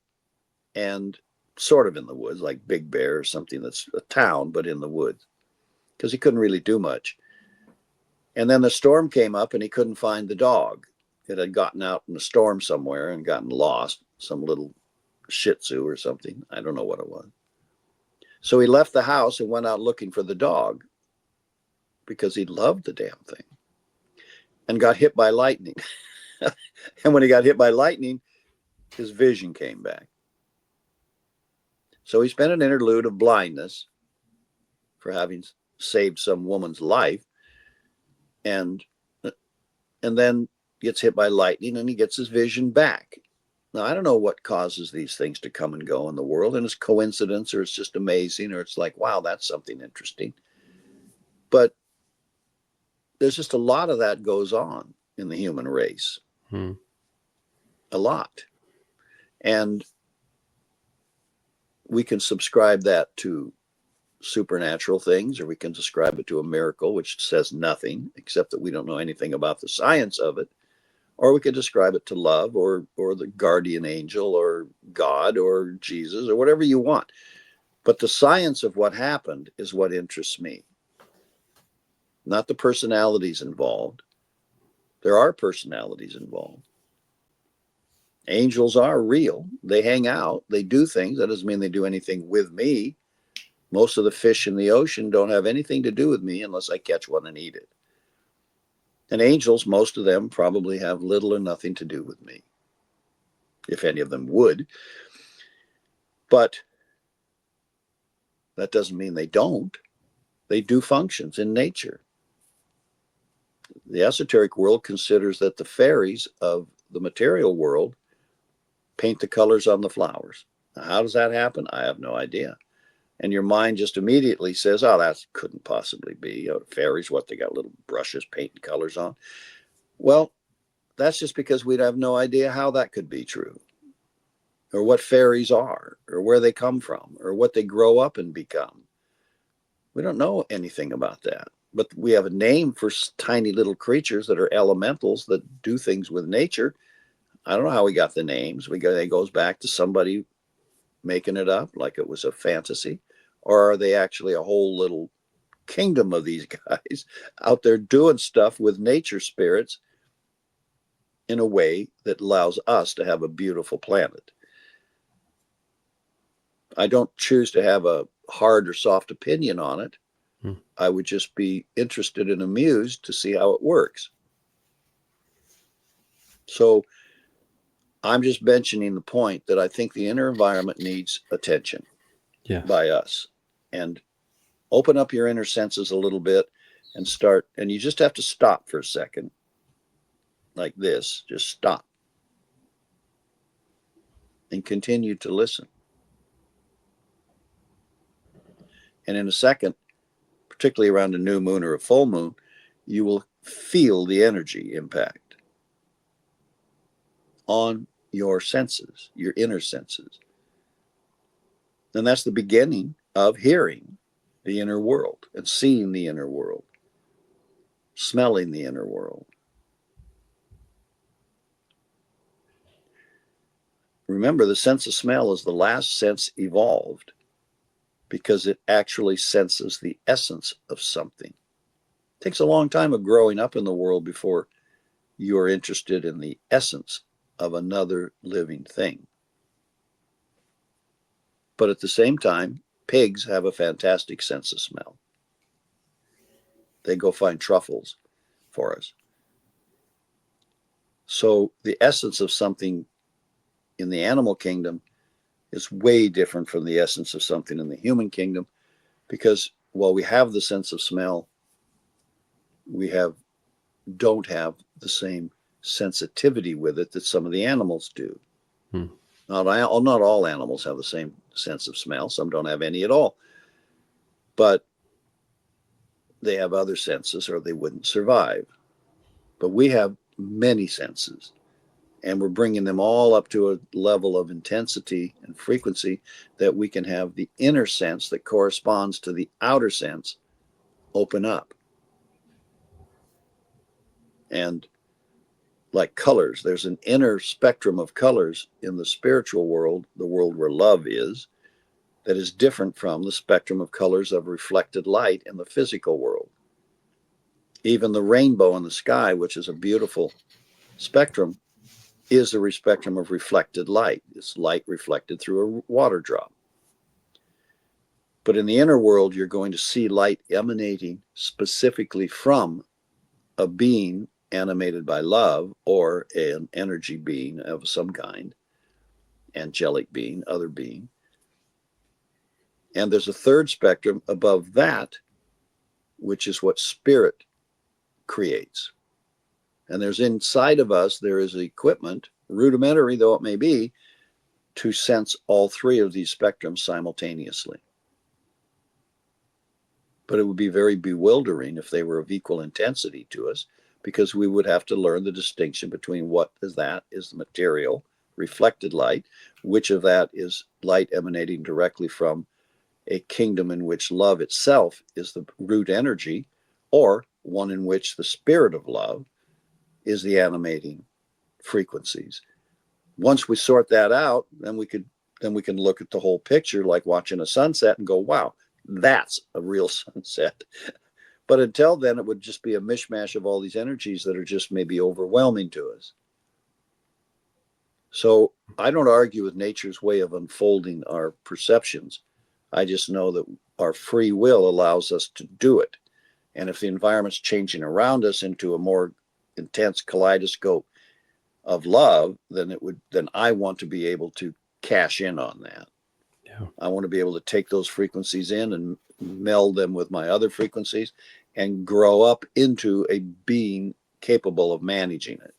and sort of in the woods, like Big Bear or something that's a town, but in the woods, because he couldn't really do much. And then the storm came up, and he couldn't find the dog. It had gotten out in a storm somewhere and gotten lost, some little Shih Tzu or something. I don't know what it was. So he left the house and went out looking for the dog, because he loved the damn thing, and got hit by lightning. And when he got hit by lightning, his vision came back. So he spent an interlude of blindness for having saved some woman's life, and then gets hit by lightning, and he gets his vision back. Now, I don't know what causes these things to come and go in the world, and it's coincidence, or it's just amazing, or it's like, wow, that's something interesting. But there's just a lot of that goes on in the human race. A lot. And we can subscribe that to supernatural things, or we can describe it to a miracle, which says nothing except that we don't know anything about the science of it. Or we could describe it to love, or the guardian angel, or God, or Jesus, or whatever you want. But the science of what happened is what interests me, not the personalities involved. There are personalities involved. Angels are real. They hang out. They do things. That doesn't mean they do anything with me. Most of the fish in the ocean don't have anything to do with me unless I catch one and eat it. And angels, most of them probably have little or nothing to do with me, if any of them would. But that doesn't mean they don't. They do functions in nature. The esoteric world considers that the fairies of the material world paint the colors on the flowers. Now, how does that happen? I have no idea. And your mind just immediately says, oh, that couldn't possibly be. Fairies, what, they got little brushes painting colors on? Well, that's just because we'd have no idea how that could be true, or what fairies are, or where they come from, or what they grow up and become. We don't know anything about that. But we have a name for tiny little creatures that are elementals that do things with nature. I don't know how we got the names. It goes back to somebody making it up like it was a fantasy, or are they actually a whole little kingdom of these guys out there doing stuff with nature spirits in a way that allows us to have a beautiful planet? I don't choose to have a hard or soft opinion on it. Hmm. I would just be interested and amused to see how it works. So I'm just mentioning the point that I think the inner environment needs attention by us. And open up your inner senses a little bit and start. And you just have to stop for a second, like this. Just stop and continue to listen. And in a second, particularly around a new moon or a full moon, you will feel the energy impact on your senses, your inner senses. And that's the beginning of hearing the inner world and seeing the inner world, smelling the inner world. Remember, the sense of smell is the last sense evolved because it actually senses the essence of something. It takes a long time of growing up in the world before you're interested in the essence of another living thing. But at the same time, pigs have a fantastic sense of smell. They go find truffles for us. So the essence of something in the animal kingdom is way different from the essence of something in the human kingdom, because while we have the sense of smell, we don't have the same sensitivity with it that some of the animals do. Not all animals have the same sense of smell. Some don't have any at all. But they have other senses or they wouldn't survive. But we have many senses, and we're bringing them all up to a level of intensity and frequency that we can have the inner sense that corresponds to the outer sense open up. And like colors, there's an inner spectrum of colors in the spiritual world, the world where love is, that is different from the spectrum of colors of reflected light in the physical world. Even the rainbow in the sky, which is a beautiful spectrum, is a spectrum of reflected light. It's light reflected through a water drop. But in the inner world, you're going to see light emanating specifically from a being animated by love, or an energy being of some kind, angelic being, other being. And there's a third spectrum above that, which is what spirit creates. And there's inside of us, there is equipment, rudimentary though it may be, to sense all three of these spectrums simultaneously. But it would be very bewildering if they were of equal intensity to us, because we would have to learn the distinction between what is that is the material, reflected light, which of that is light emanating directly from a kingdom in which love itself is the root energy, or one in which the spirit of love is the animating frequencies. Once we sort that out, then we can look at the whole picture, like watching a sunset, and go, wow, that's a real sunset. But until then, it would just be a mishmash of all these energies that are just maybe overwhelming to us. So I don't argue with nature's way of unfolding our perceptions. I just know that our free will allows us to do it. And if the environment's changing around us into a more intense kaleidoscope of love, then I want to be able to cash in on that. Yeah. I want to be able to take those frequencies in and meld them with my other frequencies and grow up into a being capable of managing it.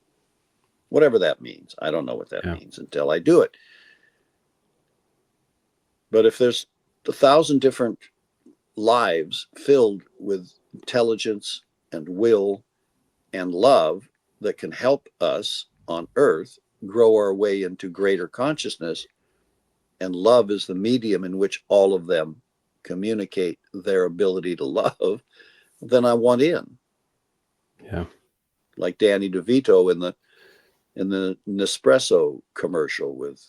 Whatever that means. I don't know what that means until I do it. But if there's 1,000 different lives filled with intelligence and will and love that can help us on earth grow our way into greater consciousness, and love is the medium in which all of them communicate their ability to love, then I want in. Yeah. Like Danny DeVito in the Nespresso commercial with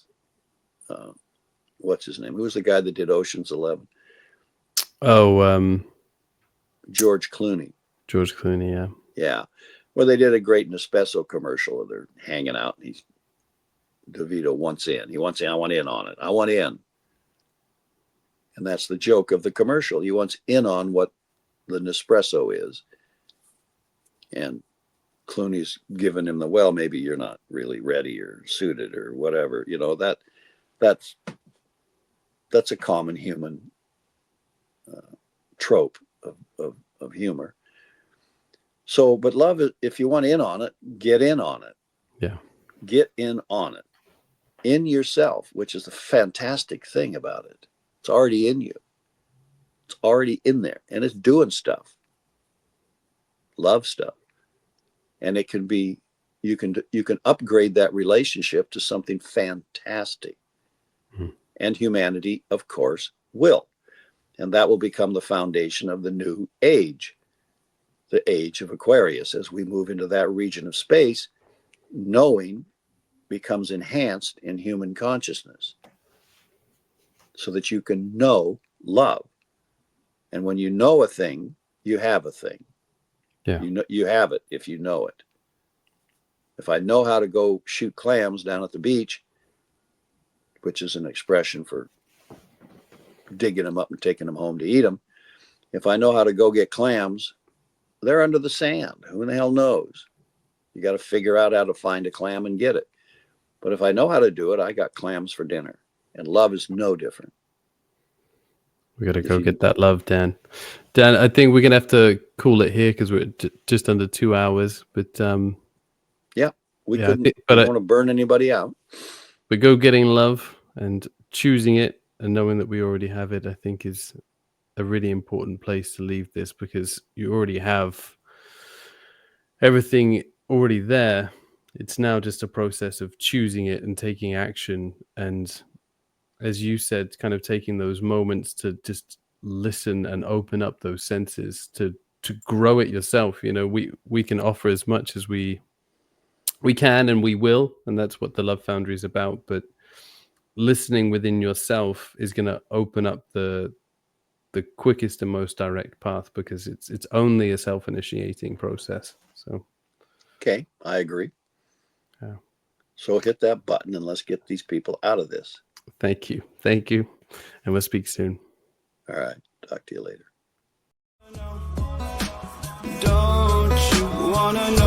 what's his name? Who was the guy that did Ocean's 11? Oh, George Clooney. George Clooney, yeah. Yeah. Well, they did a great Nespresso commercial where they're hanging out, and DeVito wants in. He wants in. I want in on it. I want in. And that's the joke of the commercial. He wants in on what the Nespresso is. And Clooney's giving him the, well, maybe you're not really ready or suited or whatever. You know, that's a common human trope of humor. So, but love, if you want in on it, get in on it. Yeah. Get in on it. In yourself, which is the fantastic thing about it. It's already in you. It's already in there, and it's doing stuff. Love stuff. And it can be, you can upgrade that relationship to something fantastic. Mm-hmm. And humanity, of course, will. And that will become the foundation of the new age, the age of Aquarius. As we move into that region of space, knowing becomes enhanced in human consciousness so that you can know love. And when you know a thing, you have a thing. Yeah. You have it if you know it. If I know how to go shoot clams down at the beach, which is an expression for digging them up and taking them home to eat them, if I know how to go get clams, they're under the sand. Who in the hell knows? You got to figure out how to find a clam and get it. But if I know how to do it, I got clams for dinner. And love is no different. We got to go get that love, Dan. Dan, I think we're going to have to call it here because we're just under 2 hours. But yeah, we yeah, couldn't, I don't want to burn anybody out. But go getting love and choosing it and knowing that we already have it, I think is a really important place to leave this, because you already have everything already there. It's now just a process of choosing it and taking action. And as you said, kind of taking those moments to just listen and open up those senses to grow it yourself. You know, we can offer as much as we can, and we will, and that's what the Love Foundry is about. But listening within yourself is going to open up the quickest and most direct path, because it's only a self-initiating process. So okay, I agree. Yeah. So hit that button and let's get these people out of this. Thank you, and we'll speak soon. All right, talk to you later. Don't you wanna know?